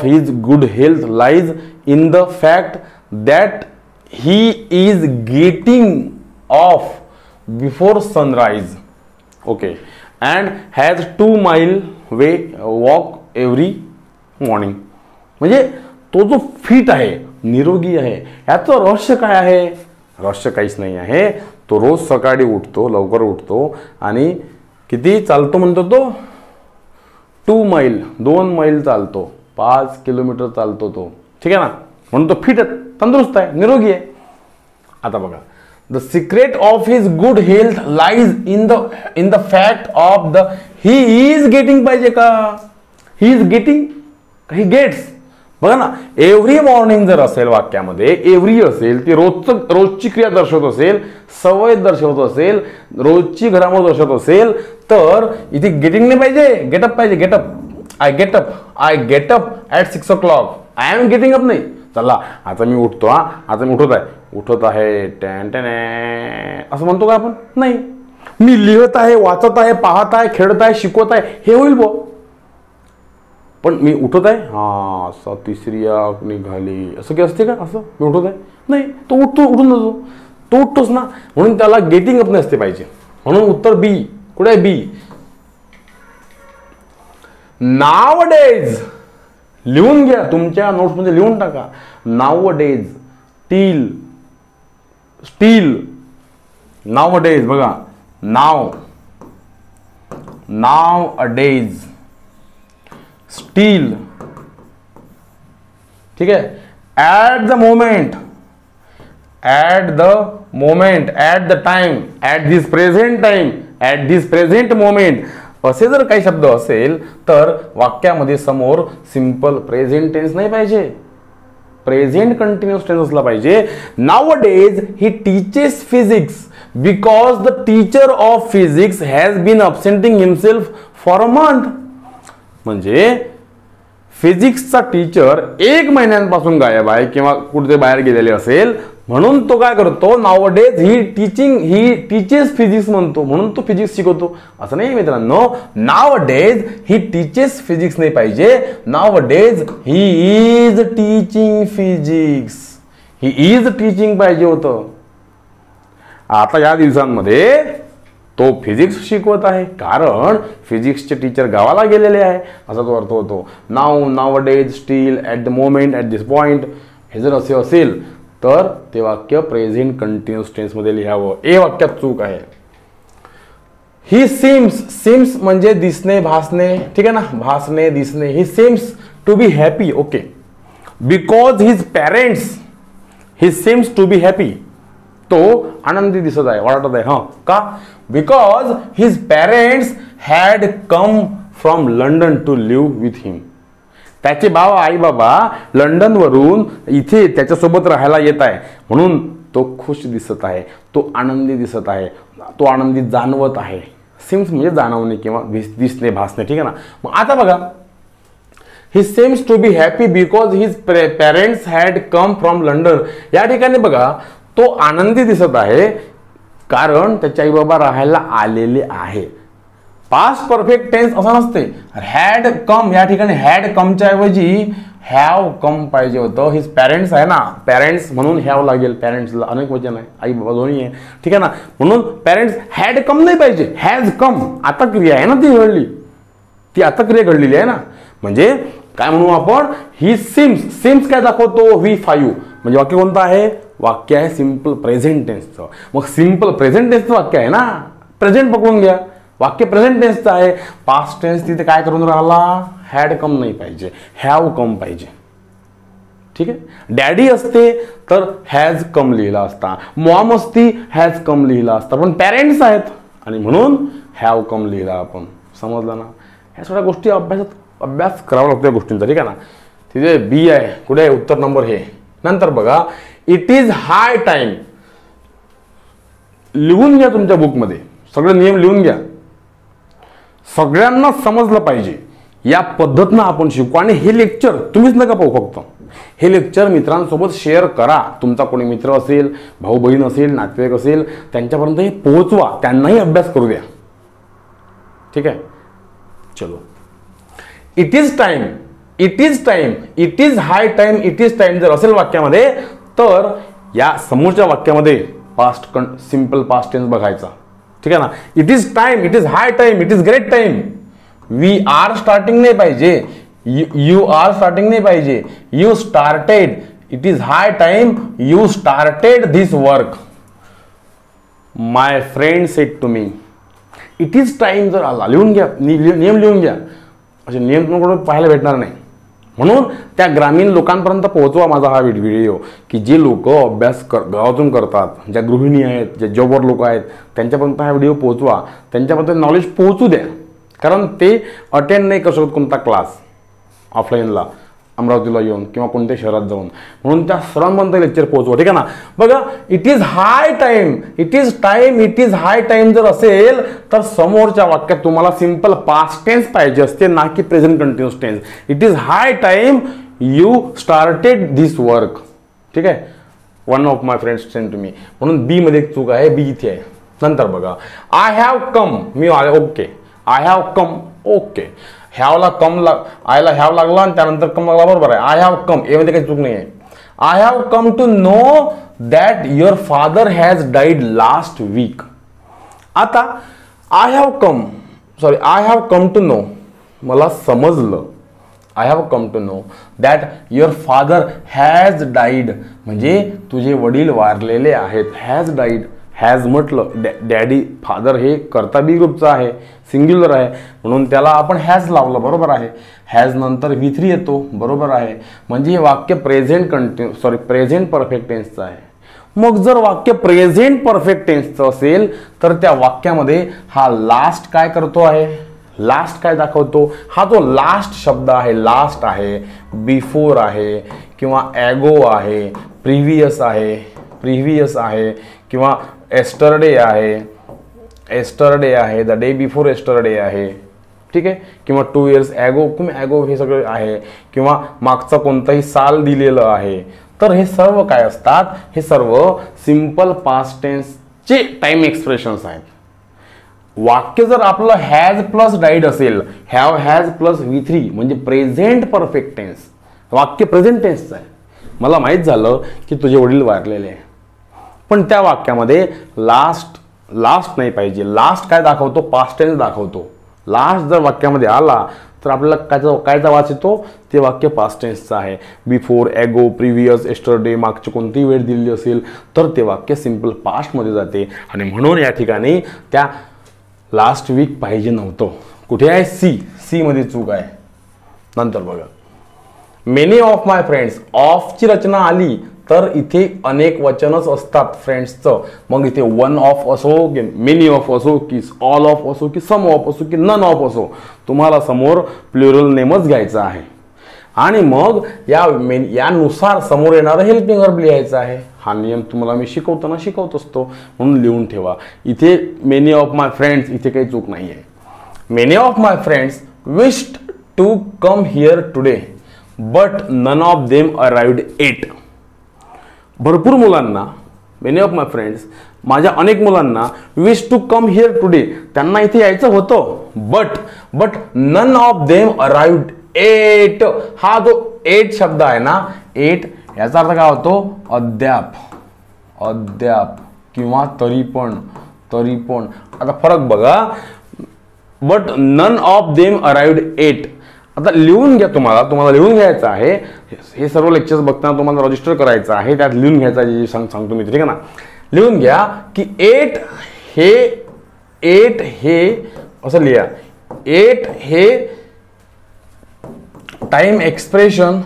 his good health lies in the fact that he is getting off before sunrise. Okay. And has 2 mile way walk every morning. म्हणजे तो जो fit आहे, निरोगी आहे, याचं रहस्य काय आहे? रहस्य काहीच नाही आहे. तो रोज सकाळी उठतो, लवकर उठतो आणि किती चालतो म्हणतो तो? 2 मैल चालतो, 5 किलोमीटर चालतो तो. ठीक आहे ना. म्हणून तो फिट आहे, तंदुरुस्त आहे, निरोगी आहे. आता बघा, the secret of his good health lies in the fact of the he is getting. पाहिजे का? He is getting, he gets. बघा ना, एव्हरी मॉर्निंग जर असेल वाक्यामध्ये, एव्हरी असेल, ती रोजची क्रिया दर्शवत असेल, सवय दर्शवत असेल, रोजची घडामोड दर्शवत असेल, तर इथे गेटिंग नाही पाहिजे, गेटअप पाहिजे. Getup. I get up at 6 o'clock. I am getting up नाही. चला आता मी उठतो. आता मी उठत आहे टॅन टॅन असं म्हणतो का आपण? नाही. मी लिहत आहे, वाचत आहे, पाहत आहे, खेळत आहे, शिकवत आहे, हे होईल बो. पण मी उठत आहे, हा असा 3री आग निघाली असं काही असते का? असं मी उठत आहे नाही. तो उठून जातो. तो उठतोच ना. म्हणून त्याला गेटिंग अप नसते पाहिजे. म्हणून उत्तर बी. कुठे आहे बी? नावडेज. लिहून घ्या, तुमच्या नोट्समध्ये लिहून टाका. नावडेज. स्टील. नावडेज. बघा, नाव अडेज, स्टील, ठीक आहे. At the moment, at the moment, at the time, at this present time, at this present moment, असे जर काही शब्द असेल तर वाक्यामध्ये समोर सिंपल प्रेझेंट टेन्स नाही पाहिजे, प्रेझेंट कंटिन्युअस टेन्स असला पाहिजे. Nowadays he teaches physics because the teacher of physics has been absenting himself for a month. म्हणजे फिजिक्सचा टीचर 1 महिन्यांपासून गायब आहे किंवा कुठे बाहेर गेलेले असेल, म्हणून तो काय करतो, नाउअडेज ही टीचेस फिजिक्स म्हणतो, म्हणून तो फिजिक्स शिकवतो. असं नाही मित्रांनो, नाउअडेज ही टीचेस फिजिक्स नाही पाहिजे, nowadays he is teaching physics, he is teaching पाहिजे होतं. आता या दिवसांमध्ये तो फिजिक्स शिकवत आहे कारण फिजिक्सचे टीचर गावाला गेलेले आहे, असा तो अर्थ होतो. Nowadays, steel, at the moment, at this point, हे जर असे असेल तर ते वाक्य प्रेझेंट कंटिन्युअस टेन्समध्ये लिहावं. ए वाक्यात चूक आहे. ही सीम्स म्हणजे दिसणे, भासणे, ठीक आहे ना, भासणे, दिसणे. He seems to be happy, okay, because his parents, he seems to be happy, तो आनंदी दिसत आहे, वाटत आहे. हा का? Because his parents had come from London to live with him. त्याचे आई बाबा लंडनवरून इथे त्याच्यासोबत राहायला येत आहे, म्हणून तो खुश दिसत आहे, तो आनंदी दिसत आहे, तो आनंदी जाणवत आहे. सिम्स म्हणजे जाणवणे किंवा दिसणे, भासणे, ठीक आहे ना. मग आता बघा, he seems to be happy because his parents had come from London. या ठिकाणी बघा, तो आनंदी दिसत आहे कारण त्याचे आई बाबा राहायला आलेले आहे. पास्ट परफेक्ट टेन्स असा नसते. हॅड कम, या ठिकाणी हॅड कमच्या ऐवजी हॅव कम पाहिजे होतं. हिज पॅरेंट्स आहे ना, पॅरेंट्स म्हणून हॅव लागेल. पॅरेंट्सला अनेक वचन आहे, आई बाबा दोन्ही आहे, ठीक आहे ना. म्हणून पॅरेंट्स हॅड कम नाही पाहिजे, हॅज कम. आता क्रिया आहे ना, ती घडली, ती आता क्रिया घडलेली आहे ना. म्हणजे काय म्हणू आपण, ही सिम्स काय दाखवतो, V5. म्हणजे वाक्य कोणतं आहे, वाक्य आहे सिंपल प्रेझेंट टेन्सचं. मग सिंपल प्रेझेंट टेन्सचं वाक्य आहे ना, प्रेझेंट पकडून घ्या, वाक्य प्रेझेंट टेन्सचं आहे. पास्ट टेन्स तिथे काय करून राहिला, हॅड कम नाही पाहिजे, हॅव कम पाहिजे, ठीक आहे. डॅडी असते तर हॅज कम लिहिला असता, मॉम असती हॅज कम लिहिला असता, पण पॅरेंट्स आहेत आणि म्हणून हॅव कम लिहिला आपण. समजलं ना. ह्या सगळ्या गोष्टी अभ्यास करावा लागतो या गोष्टींचा, ठीक आहे ना. तिथे बी आहे, कुठे आहे उत्तर नंबर हे. नंतर बघा, इट इज हाय टाइम. लिहून घ्या तुमच्या बुकमध्ये, सगळे नियम लिहून घ्या, सगळ्यांना समजलं पाहिजे. या पद्धतीनं आपण शिकू. आणि हे लेक्चर तुम्हीच नका पाहू, फक्त हे लेक्चर मित्रांसोबत शेअर करा. तुमचा कोणी मित्र असेल, भाऊ बहीण असेल, नातेवाईक असेल, त्यांच्यापर्यंत हे पोहोचवा, त्यांनाही अभ्यास करू द्या, ठीक आहे. चलो, it is time, it is time, it is high time, it is time जर असेल वाक्यामध्ये तर या समोरच्या वाक्यामध्ये पास्ट सिंपल पास्ट टेन्स बघायचा, ठीक आहे ना. It is time, it is high time, it is great time. We are starting नाही पाहिजे, यू आर स्टार्टिंग नाही पाहिजे, you started. It is high time you started this work. My friend said to me. It is time जर आला, लिहून घ्या, नियम लिहून घ्या. असे नियम तुम्हाला पाहायला भेटणार नाही. म्हणून त्या ग्रामीण लोकांपर्यंत पोहोचवा माझा हा व्हिडिओ, की जे लोक अभ्यास गावातून करतात, ज्या गृहिणी आहेत, ज्या जॉबवर लोक आहेत, त्यांच्यापर्यंत हा व्हिडिओ पोहोचवा, त्यांच्यापर्यंत नॉलेज पोहोचू द्या. कारण ते अटेंड नाही करू शकत कोणता क्लास ऑफलाईनला, अमरावतीला येऊन किंवा कोणत्या शहरात जाऊन. म्हणून त्या सर्वांपर्यंत लेक्चर पोहोचवा, ठीक आहे ना. बघा, it is high time, it is time, it is high time जर असेल तर समोरच्या वाक्यात तुम्हाला सिंपल पास्ट टेन्स पाहिजे असते, ना की present continuous tense. It is high time you started this work, ठीक आहे. One of my friends send to me. म्हणून बी मध्ये चूक आहे, बी इथे आहे. नंतर बघा, आय हॅव कम, मी आले, ओके. I have come, okay. हॅवला कम आयला हॅव लागला आणि त्यानंतर कम लागला, बरोबर आहे. आय हॅव कम, यामध्ये काही चूक नाही आहे. I have come to know that your father has died last week. आता I have come to know, मला समजलं. I have come to know that your father has died, म्हणजे तुझे वडील वारलेले आहेत. हॅज डाईड, हॅज म्हटलं, डॅडी फादर हे कर्ता बी ग्रुपचं आहे, सिंग्युलर आहे, म्हणून त्याला आपण हॅज लावलं, बरोबर आहे. हॅज नंतर V3 येतो, बरोबर आहे. म्हणजे हे वाक्य प्रेझेंट परफेक्ट टेन्सचं आहे. मग जर वाक्य प्रेझेंट परफेक्ट टेन्सचं असेल तर त्या वाक्यामध्ये हा लास्ट काय करतो आहे, लास्ट काय दाखवतो, हा जो लास्ट शब्द आहे, लास्ट आहे, बिफोर आहे किंवा ॲगो आहे, प्रिव्हियस आहे किंवा एस्टरडे आहे, द डे बिफोर एस्टरडे आहे, ठीक आहे, किंवा 2 years ॲगो हे सगळं आहे, किंवा मागचं कोणतंही साल दिलेलं आहे. तर हे सर्व काय असतात, हे सर्व सिंपल पास्ट टेन्सचे टाइम एक्सप्रेशन्स आहेत. वाक्य जर आपलं हॅज प्लस डाईड असेल, हॅज प्लस V3 म्हणजे प्रेझेंट परफेक्ट टेन्स, वाक्य प्रेझेंट टेन्सचं आहे. मला माहीत झालं की तुझे वडील वारलेले आहे, पण त्या वाक्यामध्ये लास्ट नाही पाहिजे. लास्ट काय दाखवतो, पास्ट टेन्स दाखवतो. लास्ट जर वाक्यामध्ये आला तर आपल्याला कायचा वाच येतो, ते वाक्य पास्ट टेन्सचं आहे. बिफोर, ॲगो, प्रिव्हियस, एस्टरडे, मागची कोणतीही वेळ दिलेली असेल तर ते वाक्य सिंपल पास्टमध्ये जाते. आणि म्हणून या ठिकाणी त्या लास्ट वीक पाहिजे नव्हतं. कुठे आहे, सी मध्ये चूक आहे. नंतर बघा, मेनी ऑफ माय फ्रेंड्स, ऑफची रचना आली तर इथे अनेक वचनच असतात फ्रेंड्सचं. मग इथे वन ऑफ असो की मेनी ऑफ असो की ऑल ऑफ असो की सम ऑफ असो की नन ऑफ असो, तुम्हाला समोर प्लुरल नेमच घ्यायचा आहे. आणि मग यानुसार समोर येणारं हेल्पिंग वर्ब लिहायचं आहे. हा नियम तुम्हाला मी शिकवताना शिकवत असतो, म्हणून लिहून ठेवा. इथे मेनी ऑफ माय फ्रेंड्स, इथे काही चूक नाही आहे. Many of my friends wished to come here today but none of them arrived at. भरपूर मुलांना, मेनी ऑफ माय फ्रेंड्स, माझ्या अनेक मुलांना wish to come here today, त्यांना इथे यायचं होतं, but none of them arrived at. हा जो एट शब्द आहे ना, एट याचा अर्थ काय होतो, अद्याप किंवा तरी पण. आता फरक बघा, but none of them arrived at. आता लिहून घ्या, तुम्हाला लिहून घ्यायचं आहे. हे सर्व लेक्चर्स बघताना तुम्हाला रजिस्टर करायचं आहे, त्यात लिहून घ्यायचं आहे, जे सांगतो मी, ठीक आहे ना. लिहून घ्या की एट हे असं लिहा, एट हे टाइम एक्सप्रेशन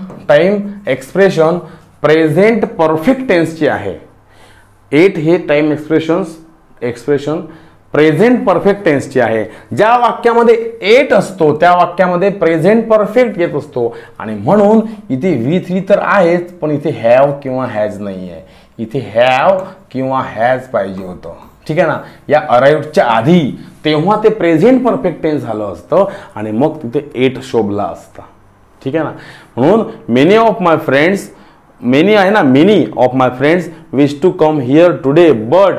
प्रेझेंट परफेक्ट टेन्सची आहे. एट हे टाइम एक्सप्रेशन प्रेझेंट परफेक्ट टेन्सची आहे. ज्या वाक्यामध्ये एट असतो त्या वाक्यामध्ये प्रेझेंट परफेक्ट येत असतो. आणि म्हणून इथे V3 तर आहेच, पण इथे हॅव किंवा हॅज नाही आहे. इथे हॅव किंवा हॅज पाहिजे होतं, ठीक आहे ना. या अराइव्हच्या आधी तेव्हा ते प्रेझेंट परफेक्ट टेन्स झालं असतं आणि मग तिथे एट शोभला असता, ठीक आहे ना. म्हणून many of my friends, many आहे ना, many of my friends wish to come here today but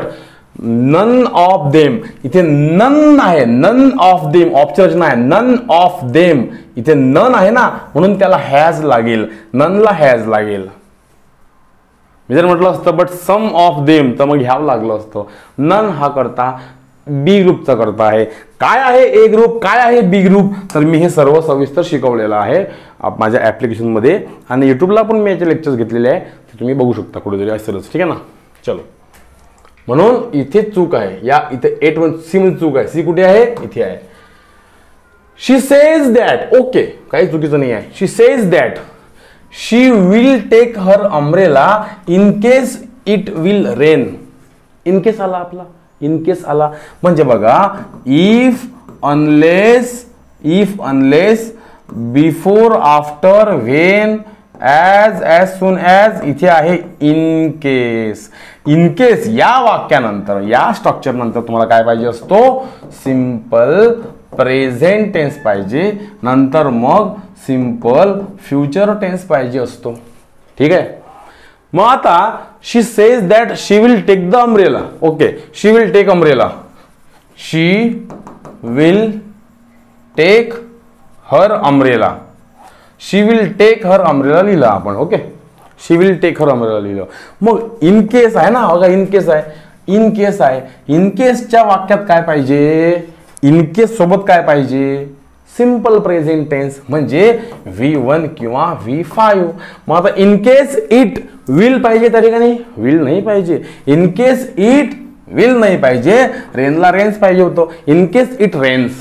none of them. इथे नन आहे, नन ऑफ देम, ऑफची रचना आहे, नन ऑफ देम. इथे नन आहे ना, म्हणून त्याला हॅज लागेल, ननला हॅज लागेल. मी जर म्हटलं असतं बट सम ऑफ देम तर मग घ्यावं लागलं असतं. नन हा करता बी ग्रुपचा करता आहे. काय आहे ए ग्रुप, काय आहे बी ग्रुप, तर मी हे सर्व सविस्तर शिकवलेलं आहे माझ्या ॲप्लिकेशनमध्ये, आणि यूट्यूबला पण मी याचे लेक्चर्स घेतलेले आहे, ते तुम्ही बघू शकता कुठेतरी असेलच, ठीक आहे ना. चलो, म्हणून इथे चूक आहे, या इथे 8 सी मध्ये चूक आहे. सी कुठे आहे, इथे आहे. शी सेज दॅट, ओके, काही चुकीचं नाही आहे. She says that she will take her umbrella in case it will rain. In case आला आपला, इन केस आला म्हणजे बघा, if unless before after when as soon as. इथे आहे इन केस. इन केस या वाक्यानंतर, या स्ट्रक्चर नंतर तुम्हाला काय पाहिजे असतो, सिंपल प्रेझेंट टेन्स पाहिजे, नंतर मग सिंपल फ्युचर टेन्स पाहिजे असतो, ठीक आहे. मग आता she says that she will take the umbrella. Okay, she will take umbrella, she will take her umbrella. She will take her umbrella लिहिलं आपण. Okay, she will take her umbrella लिहिलं. मग इन केस आहे ना, बघा in case आहे, in case आहे. In केसच्या वाक्यात काय पाहिजे, इन केस सोबत काय पाहिजे, सिंपल प्रेझेंट टेन्स म्हणजे V1 किंवा V5. मग आता इन केस इट विल पाहिजे त्या ठिकाणी विल नाही पाहिजे. इन केस इट विल नाही पाहिजे, रेनला रेन्स पाहिजे होतं. In case it rains.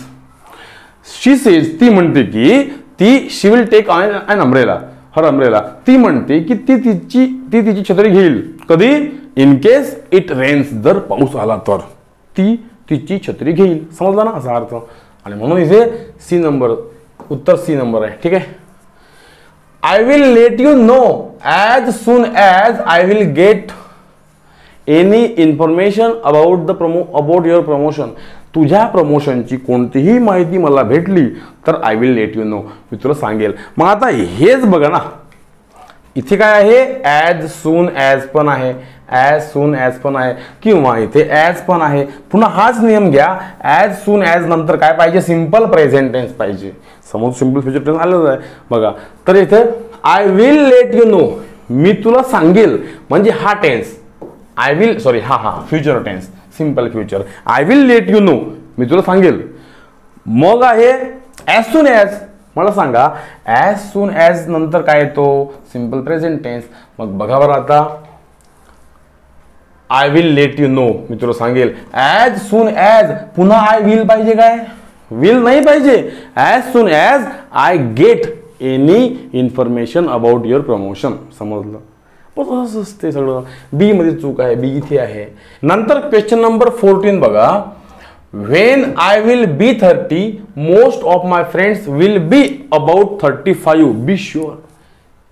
She says, ती म्हणते की she will take an umbrella, her umbrella. ती म्हणते की ती तिची छत्री घेईल. कधी? इन केस इट रेन्स, जर पाऊस आला तर ती तिची छत्री घेईल. समजला ना असा अर्थ. आणि म्हणून इथे सी नंबर, उत्तर सी नंबर आहे. ठीक आहे. I will let you know as soon as I will get any information about your promotion. तुझ्या प्रमोशनची कोणतीही माहिती मला भेटली तर I will let you know, मी तुला सांगेल. मग आता हेच बघा ना, इथे काय आहे? ॲज सून ॲज पण आहे, ॲज सून ॲज पण आहे, किंवा इथे ॲज पण आहे. पुन्हा हाच नियम घ्या, ॲज सून ॲज नंतर काय पाहिजे? सिंपल प्रेझेंट टेन्स पाहिजे. समोर सिंपल फ्युचर टेन्स आलेलं आहे बघा. तर इथे I will let you know, मी तुला सांगेल, म्हणजे हा टेन्स. आय विल, सॉरी, हा future tense, simple future. I will let you know, मी तुला सांगेल. मग आहे ॲज सून ॲज. मला सांगा, ॲज सून ॲज नंतर काय येतो? Simple present tense. मग बघा बरं आता, I will let you know, मी तुला सांगेल. ॲज सून ॲज, पुन्हा आय विल पाहिजे काय? विल नाही पाहिजे. As soon as I get any information about your promotion. समजलं? पण असं असते सगळं. बी मध्ये चूक आहे, बी इथे आहे. नंतर क्वेश्चन नंबर 14 बघा. When I will be 30, most of my friends will be about 35. Be sure.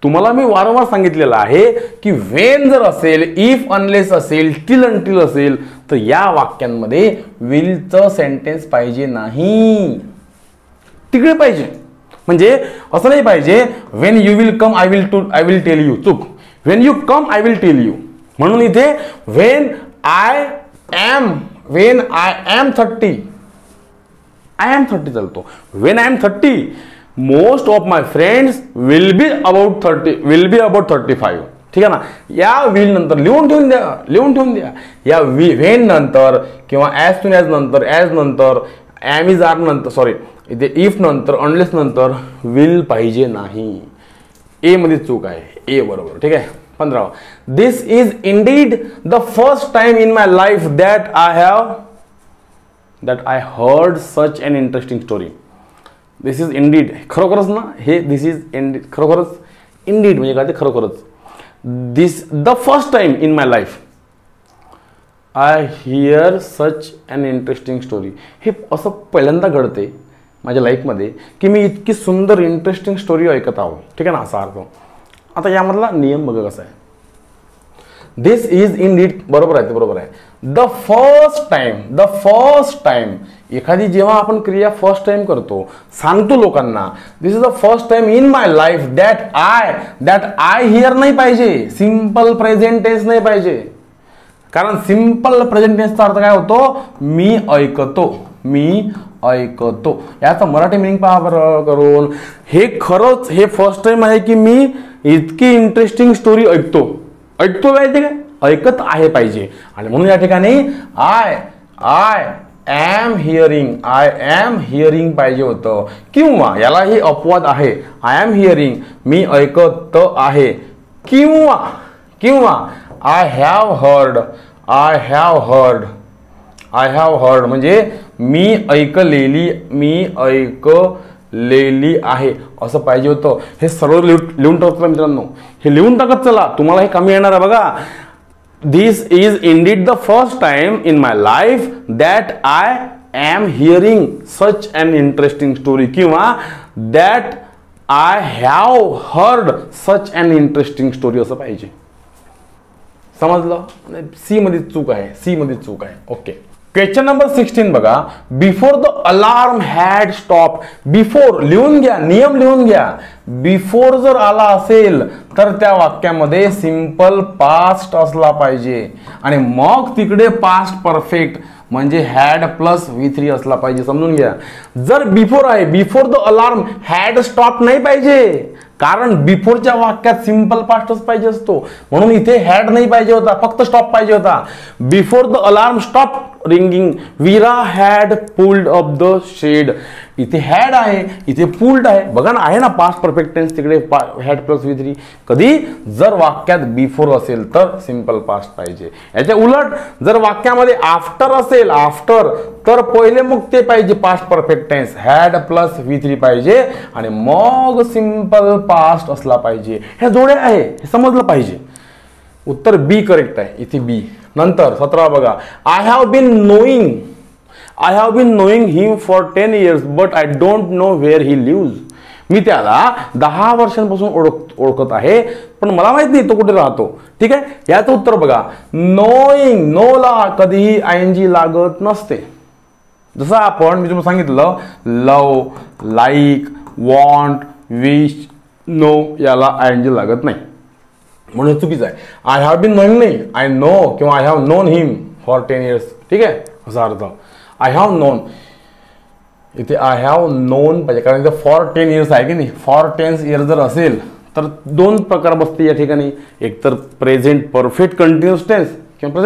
तुम्हाला मी वारंवार सांगितलेलं आहे की when जर असेल, if unless असेल, till until असेल, तर या वाक्यांमध्ये will चं सेंटेन्स पाहिजे नाही, तिकडे पाहिजे. म्हणजे असं नाही पाहिजे when you will come I will tell you. चूक. when you come I will tell you. म्हणून इथे when I am 30, I am 30 चालतो. when I am 30, most of my friends will be about 35. ठीक आहे ना. या will नंतर लिहून ठेवून द्या. या when नंतर किंवा as soon as नंतर, as नंतर, am is are नंतर, सॉरी, इथे if नंतर, unless नंतर will पाहिजे नाही. ए मध्ये चूक आहे. ए बरोबर. ठीक आहे. 15. This is indeed the first time in my life that I heard such an interesting story. This is indeed, खरोखरच ना हे, this is indeed, खरोखरच. indeed म्हणजे काय? ते खरोखरच. This the first time in my life I hear such an interesting story. हे असं पहिल्यांदा घडते माझ्या लाईफमध्ये की मी इतकी सुंदर इंटरेस्टिंग स्टोरी ऐकत आहो. ठीक आहे ना, असा अर्थ. आता यामधला नियम बघा कसा आहे. दिस इज इंडीड, बरोबर आहे, ते बरोबर आहे. द फर्स्ट टाइम, एखादी जेव्हा आपण क्रिया फर्स्ट टाइम करतो, सांगतो लोकांना, this is the first time in my life that I hear नाही पाहिजे, सिंपल प्रेझेंट टेन्स नाही पाहिजे. कारण सिंपल प्रेझेंट टेन्सचा अर्थ काय होतो? मी ऐकतो. याचा मराठी मिनिंग पहा बरं करून. हे खरंच हे फर्स्ट टाइम आहे की मी इतकी इंटरेस्टिंग स्टोरी ऐकतो पाहिजे काय? ऐकत आहे पाहिजे. आणि म्हणून या ठिकाणी आय एम हिअरिंग पाहिजे होतं. किंवा याला ही अपवाद आहे. आय एम हिअरिंग, मी ऐकत आहे. किंवा आय हॅव हर्ड म्हणजे मी ऐकलेली आहे असं पाहिजे होतं. हे सर्व लिहून टाकतो मित्रांनो. हे लिहून टाकत चला, तुम्हाला हे कमी येणार आहे बघा. This is indeed the first time in my life that I am hearing such an interesting story, किंवा that I have heard such an interesting story असं पाहिजे. समजलं? सी मध्ये चूक आहे. ओके. क्वेश्चन नंबर 16 बघा. Before the alarm had stop. Before लिहून घ्या, नियम लिहून घ्या. बिफोर जर आला असेल तर त्या वाक्यामध्ये सिंपल पास्ट असला पाहिजे, आणि मग तिकडे पास्ट परफेक्ट म्हणजे हॅड प्लस V3 असला पाहिजे. समजून घ्या. जर बिफोर आहे, before the alarm had stop नाही पाहिजे, कारण बिफोरच्या वाक्यात सिंपल पास्टच पाहिजे असतो. म्हणून इथे हॅड नाही पाहिजे होता, फक्त स्टॉप पाहिजे होता. Before the alarm ringing, Veera had pulled up the shade. इथे हॅड आहे, इथे पुल्ड आहे. बघा ना, आहे ना पास्ट परफेक्ट टेन्स तिकडे हॅड प्लस V3. कधी जर वाक्यात बिफोर असेल तर सिंपल पास्ट पाहिजे. याच्या उलट जर वाक्यामध्ये आफ्टर असेल, आफ्टर, तर पहिले मग ते पाहिजे past perfect tense had plus V3 पाहिजे आणि मग सिंपल पास्ट असला पाहिजे. ह्या जोड्या आहे, हे समजलं पाहिजे. उत्तर बी करेक्ट आहे इथे, बी. नंतर 17 बघा, I have been knowing him for 10 years but I don't know where he lives. मी त्याला 10 वर्षांपासून ओळखत आहे, पण मला माहित नाही तो कुठे राहतो. ठीक आहे, याचं उत्तर बघा, नोईंग, नोला कधीही आयएनजी लागत नसते. जसं आपण मी तुम्हाला सांगितलं, लव, लाईक, वॉन्ट, विश, नो याला आयएनजी लागत नाही, म्हणून हे चुकीचं आहे. आय हॅव बीन नोईंग नाही, आय नो किंवा I have non him for 10 years. ठीक आहे, असा अर्थ. आय हॅव नोन, इथे आय हॅव नोन पाहिजे, कारण इथे फॉर 10 years आहे की नाही. फॉर 10 years जर असेल तर दोन प्रकार बसते या ठिकाणी, एक तर प्रेझेंट परफेक्ट कंटिन्युअस टेन्स किंवा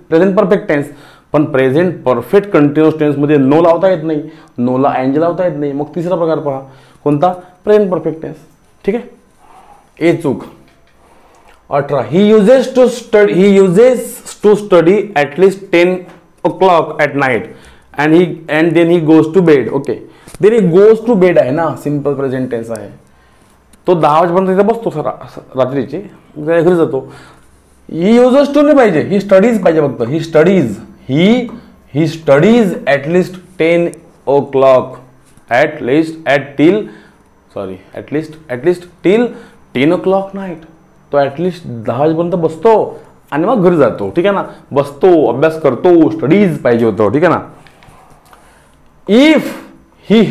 प्रेझेंट परफेक्ट टेन्स. पण प्रेझेंट परफेक्ट कंटिन्युअस टेन्स मध्ये नो लावता येत नाही, नोला आयएनजी लावता येत नाही. मग तिसरा प्रकार पहा, कोणता? Present perfect tense. ठीक आहे, ए चूक. 18 he uses to study at least 10 o'clock at night and then he goes to bed. Okay, then he goes to bed आहे ना, सिंपल प्रेझेंट टेन्स आहे. तो 10 वाजेपर्यंत तिथे बसतो रात्रीची, घरी जातो. ही युजेस टू नाही पाहिजे, ही स्टडीज पाहिजे फक्त. He studies at least 10 o'clock at least till 10 o'clock night. तो ॲटलिस्ट 10 वाजेपर्यंत बसतो आणि मग घरी जातो. ठीक आहे ना, बसतो, अभ्यास करतो, स्टडीज पाहिजे होतं. ठीक आहे ना. इफ ही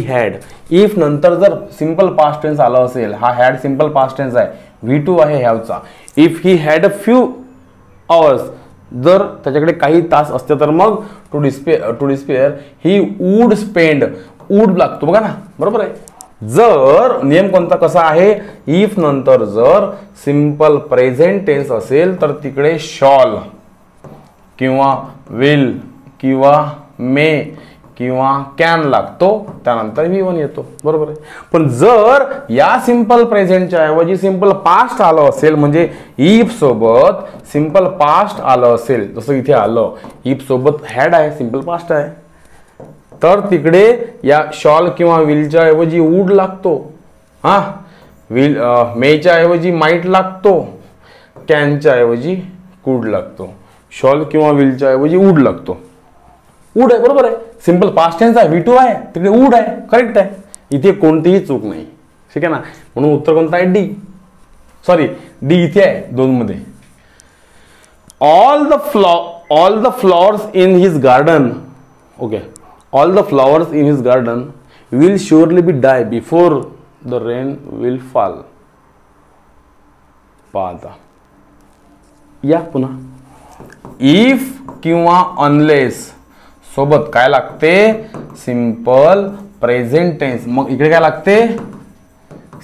हॅड, इफ नंतर जर सिंपल पास्ट टेन्स आला असेल, हा हॅड सिंपल पास्ट टेन्स आहे, V2 आहे हॅवचा. If he had a few hours, जर त्याच्याकडे काही तास असते तर मग to despair he would spend, would लागतो बघा ना, बरोबर आहे. जर नियम कोणता कसा आहे, इफ नंतर जर सिंपल प्रेझेंट टेन्स असेल तर तिकडे शॉल किंवा विल किंवा मे किंवा कॅन लागतो, त्यानंतर V1 येतो, बरोबर आहे. पण जर या सिंपल प्रेझेंटच्या ऐवजी सिंपल पास्ट आलं असेल, म्हणजे इफ सोबत सिंपल पास्ट आलं असेल, जसं इथे आलं, इफ सोबत हॅड आहे, सिंपल पास्ट आहे, तर तिकडे या शॉल किंवा विलच्या ऐवजी वूड लागतो. हा, विल मेच्या ऐवजी माइट लागतो, कॅनच्या ऐवजी कुड लागतो. शॉल किंवा विलच्या ऐवजी वूड लागतो. वूड आहे, बरोबर आहे, सिंपल पास्ट टेन्स आहे, V2 आहे, तिकडे वूड आहे, करेक्ट आहे. इथे कोणतीही चूक नाही. ठीक आहे ना, म्हणून उत्तर कोणतं आहे? डी. सॉरी, डी इथे आहे 2 मध्ये. All the flowers in his garden, okay, all the flowers in his garden will surely be die before the rain will fall. पाहता या पुन्हा, इफ किंवा अनलेस सोबत काय लागते? Simple present tense. मग इकडे काय लागते?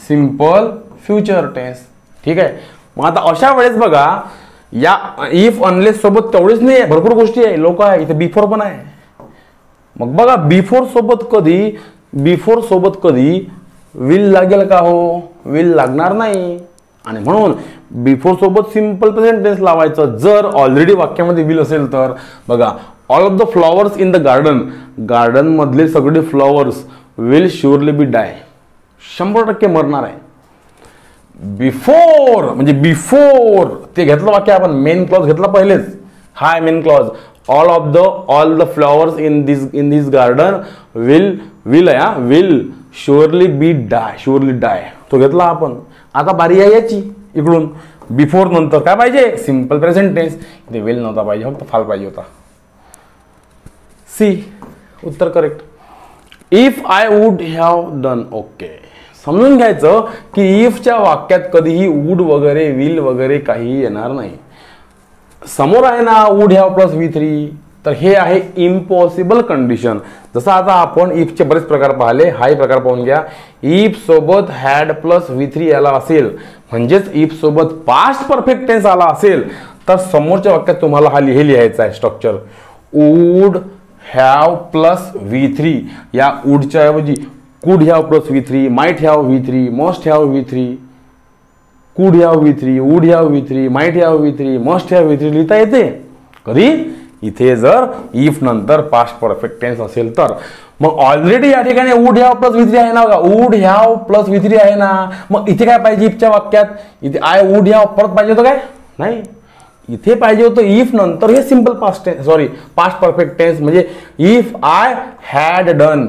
Simple future tense. ठीक आहे. मग आता अशा वेळेस बघा, या इफ अनलेस सोबत तेवढेच नाही, भरपूर गोष्टी आहे, लोक आहे, इथे बिफोर पण आहे. मग बघा, बिफोर सोबत कधी विल लागेल का? हो, विल लागणार नाही. आणि म्हणून बिफोर सोबत सिंपल प्रेझेंट टेन्स लावायचं. जर ऑलरेडी वाक्यामध्ये विल असेल तर बघा, all of the flowers in the garden मधले सगळे फ्लॉवर्स विल शुअरली बी डाय, 100% मरणार आहे. बिफोर म्हणजे बिफोर ते घेतलं वाक्य आपण, मेन क्लॉज घेतला पहिलेच, हाय main clause. all the flowers in this garden will surely be die, तो घेतला आपण. आता बारी आहे याची, इकडून बिफोर नंतर काय पाहिजे? Simple present tense. इथे विल नव्हता पाहिजे, फक्त फाल पाहिजे होता. सी उत्तर correct. If I would have done. Okay, समजून घ्यायचं की इफच्या वाक्यात कधीही वुड वगैरे विल वगैरे काही येणार नाही. समोर आहे ना वुड हॅव प्लस V3, तर हे आहे इम्पॉसिबल कंडिशन. जसं आता आपण इफचे बरेच प्रकार पाहिले, हाही प्रकार पाहून घ्या. इफ सोबत हॅड प्लस V3 आला असेल, म्हणजेच इफ सोबत पास्ट परफेक्ट टेन्स आला असेल, तर समोरच्या वाक्यात तुम्हाला हे लिहायचं आहे structure, wood have plus V3. या वूडच्या ऐवजी could have plus V3, might have V3, must have V3, could have V3, would have V3, might have V3, must have V3 लिहिता येते. कधी? इथे जर इफ नंतर पास्ट परफेक्ट टेन्स असेल तर. मग ऑलरेडी या ठिकाणी वूड हॅव प्लस V3 आहे ना बघा, वूड हॅव प्लस V3 आहे ना. मग इथे काय पाहिजे इफच्या वाक्यात? इथे आय वूड हॅव परत पाहिजे होतं काय? नाही, इथे पाहिजे होतं इफ नंतर हे simple past tense, sorry past perfect tense, म्हणजे इफ आय हॅड डन.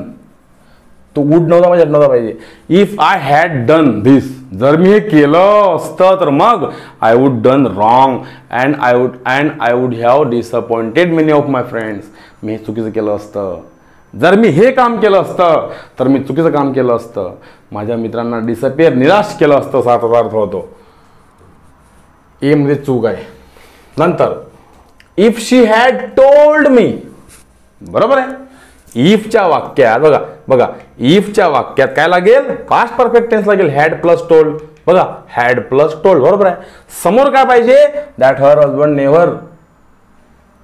तो वूड नव्हता पाहिजे. If I had done this, जर मी हे केलं असतं तर मग I would done wrong and I would have disappointed many of my friends. मी हे चुकीचं केलं असतं. जर मी हे काम केलं असतं तर मी चुकीचं काम केलं असतं. माझ्या मित्रांना निराश केलं असतं, असा अर्थ होतो. ए मध्ये चूक आहे. नंतर if she had told me, बरोबर आहे. इफच्या वाक्यात बघा इफच्या वाक्यात काय लागेल? पास्ट परफेक्ट टेन्स लागेल, हॅड प्लस टोल्ड. बघा हॅड प्लस टोल्ड, बरोबर आहे. समोर काय पाहिजे? That her husband never.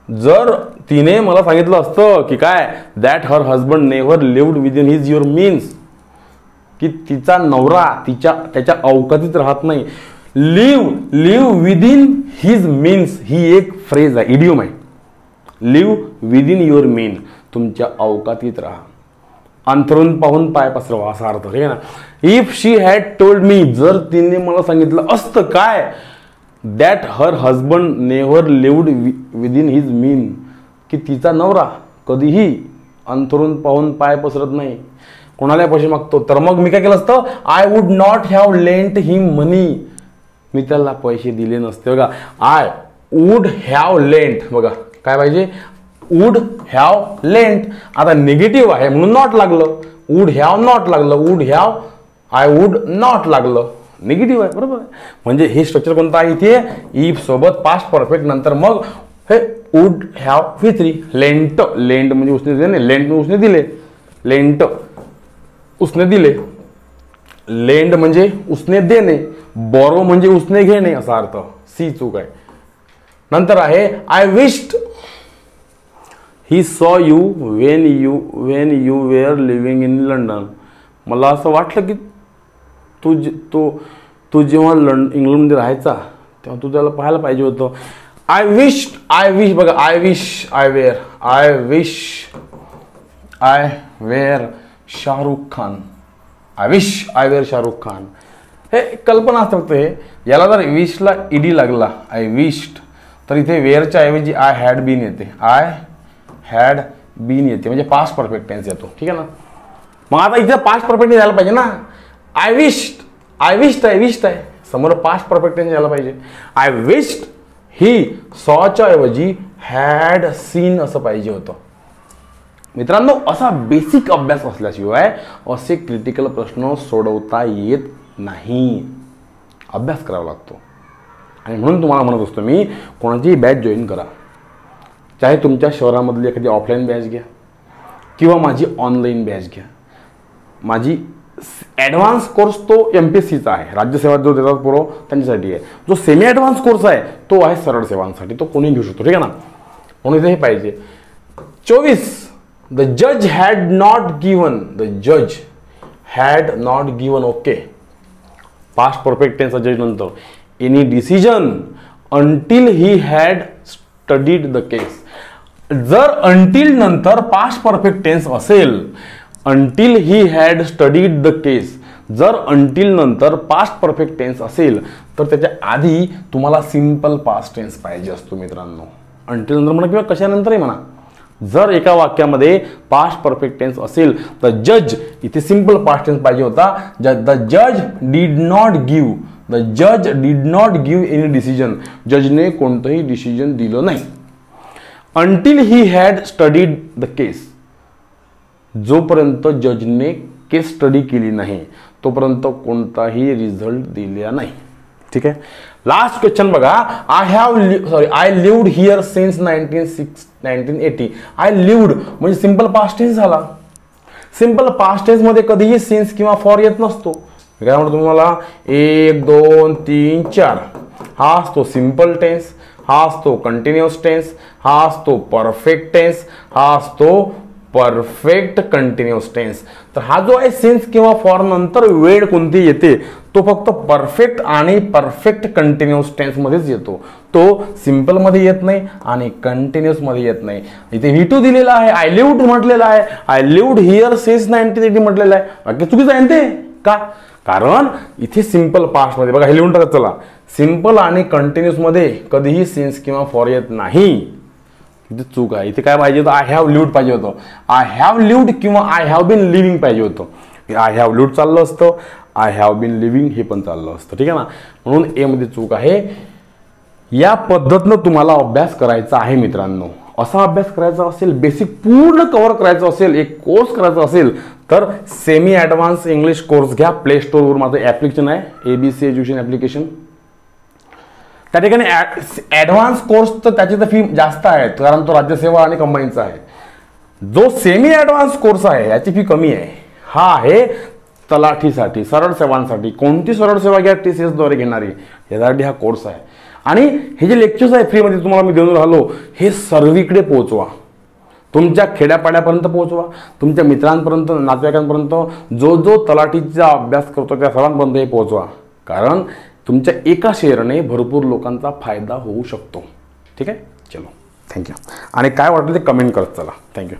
जर तिने मला सांगितलं असतं की काय, that her husband never lived within his your means, की तिचा नवरा त्याच्या अवकातीत राहत नाही. लिव्ह विदिन हिज मीन्स ही एक फ्रेज आहे, इडियम आहे. लिव्ह विदिन युअर मीन, तुमच्या अवकातीत राहा. अंथरून पाहून पाय पसरवा असा अर्थ, ठीक आहे ना. If she had told me, जर तिने मला सांगितलं असतं काय, that her husband never lived within his mean, की तिचा नवरा कधीही अंथरून पाहून पाय पसरत नाही, कोणाला पैसे मागतो, तर मग मी काय केलं असतं? I would not have lent him money, मी त्याला पैसे दिले नसते. बघा आय वुड हॅव लेंट, बघा काय पाहिजे? Would have lent. आता निगेटिव्ह आहे म्हणून नॉट लागलं, वुड हॅव नॉट लागलं, would have I would not लागलं, निगेटिव्ह आहे, बरोबर आहे. म्हणजे हे स्ट्रक्चर कोणतं आहे इथे? इफ सोबत पास्ट परफेक्ट नंतर मग हे वुड हॅव V3. लेंट म्हणजे उसने दिले, लेंट म्हणजे उसने दिले, लेंट उसने दिले, लेंड म्हणजे उसने देणे, बोरो म्हणजे उसने घेणे असा अर्थ. सी चूक आहे. नंतर आहे I wished he saw you when you were living in London. मला असं वाटलं की तू जेव्हा इंग्लंडमध्ये राहायचा तेव्हा तू त्याला पाहायला पाहिजे होतं. आय विश बघा I were Shahrukh Khan. I were Shahrukh Khan. हे कल्पना असते फक्त. हे याला जर विशला ईडी लागला आय विश्ड, तर इथे वेअरच्या ऐवजी आय हॅड बीन येते, आय हॅड बीन येते, म्हणजे पास्ट परफेक्ट टेन्स येतो, ठीक आहे ना. मग आता इथे पास्ट परफेक्ट टेन्स यायला पाहिजे ना. आय विश्ड आहे, समोर पास्ट परफेक्ट टेन्स यायला पाहिजे. आय विश्ड ही सॉच्या ऐवजी हॅड सीन असं पाहिजे होतं. मित्रांनो, असा बेसिक अभ्यास असल्याशिवाय असे क्रिटिकल प्रश्न सोडवता येत नाही. अभ्यास करावा लागतो. आणि म्हणून तुम्हाला म्हणत असतो मी, कोणाचीही बॅच जॉईन करा. चाहे तुमच्या शहरामधली एखादी ऑफलाईन बॅच घ्या किंवा माझी ऑनलाईन बॅच घ्या. माझी ॲडव्हान्स कोर्स तो MPSCचा आहे, राज्यसेवा जो देतात पुरव त्यांच्यासाठी आहे. जो सेमी ॲडव्हान्स कोर्स आहे तो आहे सरळ सेवांसाठी, तो कोणी घेऊ शकतो, ठीक आहे ना. म्हणून इथे हे पाहिजे. 24 द जज had not given okay. Past perfect tense जज नंतर any decision until he had studied the केस. जर अंटिल नंतर पास्ट परफेक्ट टेन्स असेल, until he had studied the केस, जर अंटिल नंतर पास्ट परफेक्ट टेन्स असेल तर त्याच्या आधी तुम्हाला सिंपल पास्ट टेन्स पाहिजे असतो मित्रांनो. अंटिल नंतर म्हणा किंवा कशानंतरही म्हणा. जर एका वाक्यामध्ये पास्ट परफेक्ट टेन्स असेल तर जज इथे सिंपल पास्ट टेन्स पाहिजे होता. द जज did not give any decision. जजने कोणतंही डिसिजन दिलं नाही. Until he had studied the case, जोपर्यंत जजने केस स्टडी केली नाही तोपर्यंत कोणताही रिझल्ट दिला नाही, ठीक आहे. लास्ट क्वेश्चन बघा. I lived here since 1980. I lived म्हणजे सिंपल पास्ट टेन्स झाला. सिंपल पास्ट टेन्स मध्ये कधीही सिन्स किंवा फॉर येत नसतो. काय म्हणतो तुम्हाला? 1 2 3 4 हा असतो सिंपल टेन्स. हा असतो कंटिन्युअस टेन्स, हा असतो परफेक्ट टेन्स, हा असतो परफेक्ट कंटिन्युअस टेन्स. तर हा जो आहे सिन्स किंवा फॉर नंतर वेळ कोणती येते तो फक्त परफेक्ट आणि परफेक्ट कंटिन्युअस टेन्स मध्येच येतो. तो सिंपल मध्ये येत नाही आणि कंटिन्युअस मध्ये येत नाही. इथे V2 दिलेला आहे, आय लिव्ड म्हटलेला आहे, आय लिव्ड हिअर सिन्स 1980 म्हटलेलं आहे. बाकी चुकीचं आहे ते का? कारण इथे सिंपल पास्ट मध्ये बघा हे लिहून टाकत चला, सिंपल आणि कंटिन्युअस मध्ये कधीही सिन्स किंवा फॉर येत नाही. इथे चूक आहे. इथे काय पाहिजे होतं? आय हॅव लिव्ड पाहिजे होतं. आय हॅव लिव्ड किंवा आय हॅव बीन लिव्हिंग पाहिजे होतं. आय हॅव लिव्ड चाललं असतं, आय हॅव बीन लिव्हिंग हे पण चाललं असतं. ठीक आहे ना. म्हणून ए मध्ये चूक आहे. या पद्धतीनं तुम्हाला अभ्यास करायचा आहे मित्रांनो. असा अभ्यास करायचा असेल, बेसिक पूर्ण कव्हर करायचं असेल, एक कोर्स करायचा असेल तर सेमी ॲडव्हान्स इंग्लिश कोर्स घ्या. प्ले स्टोअरवर माझं ॲप्लिकेशन आहे ABC एज्युकेशन ॲप्लिकेशन. त्या ठिकाणी ॲडव्हान्स कोर्स तर त्याची तर फी जास्त आहे कारण तो राज्यसेवा आणि कंबाईनचा आहे. जो सेमी ॲडव्हान्स कोर्स आहे याची फी कमी आहे. हा आहे तलाठीसाठी, सरळ सेवांसाठी. कोणती सरळ सेवा घ्या TCS द्वारे घेणारी यासाठी हा कोर्स आहे. आणि हे जे लेक्चर्स आहे फ्रीमध्ये तुम्हाला मी देऊन राहिलो हे सर्वीकडे पोहोचवा. तुमच्या खेड्यापाड्यापर्यंत पोहोचवा, तुमच्या मित्रांपर्यंत, नातेवाईकांपर्यंत, जो जो तलाठीचा अभ्यास करतो त्या सर्वांपर्यंत हे पोहोचवा. कारण तुमच्या एका शेअरने भरपूर लोकांचा फायदा होऊ शकतो. ठीक आहे. चलो थँक्यू. आणि काय वाटलं ते कमेंट करत चला. थँक्यू.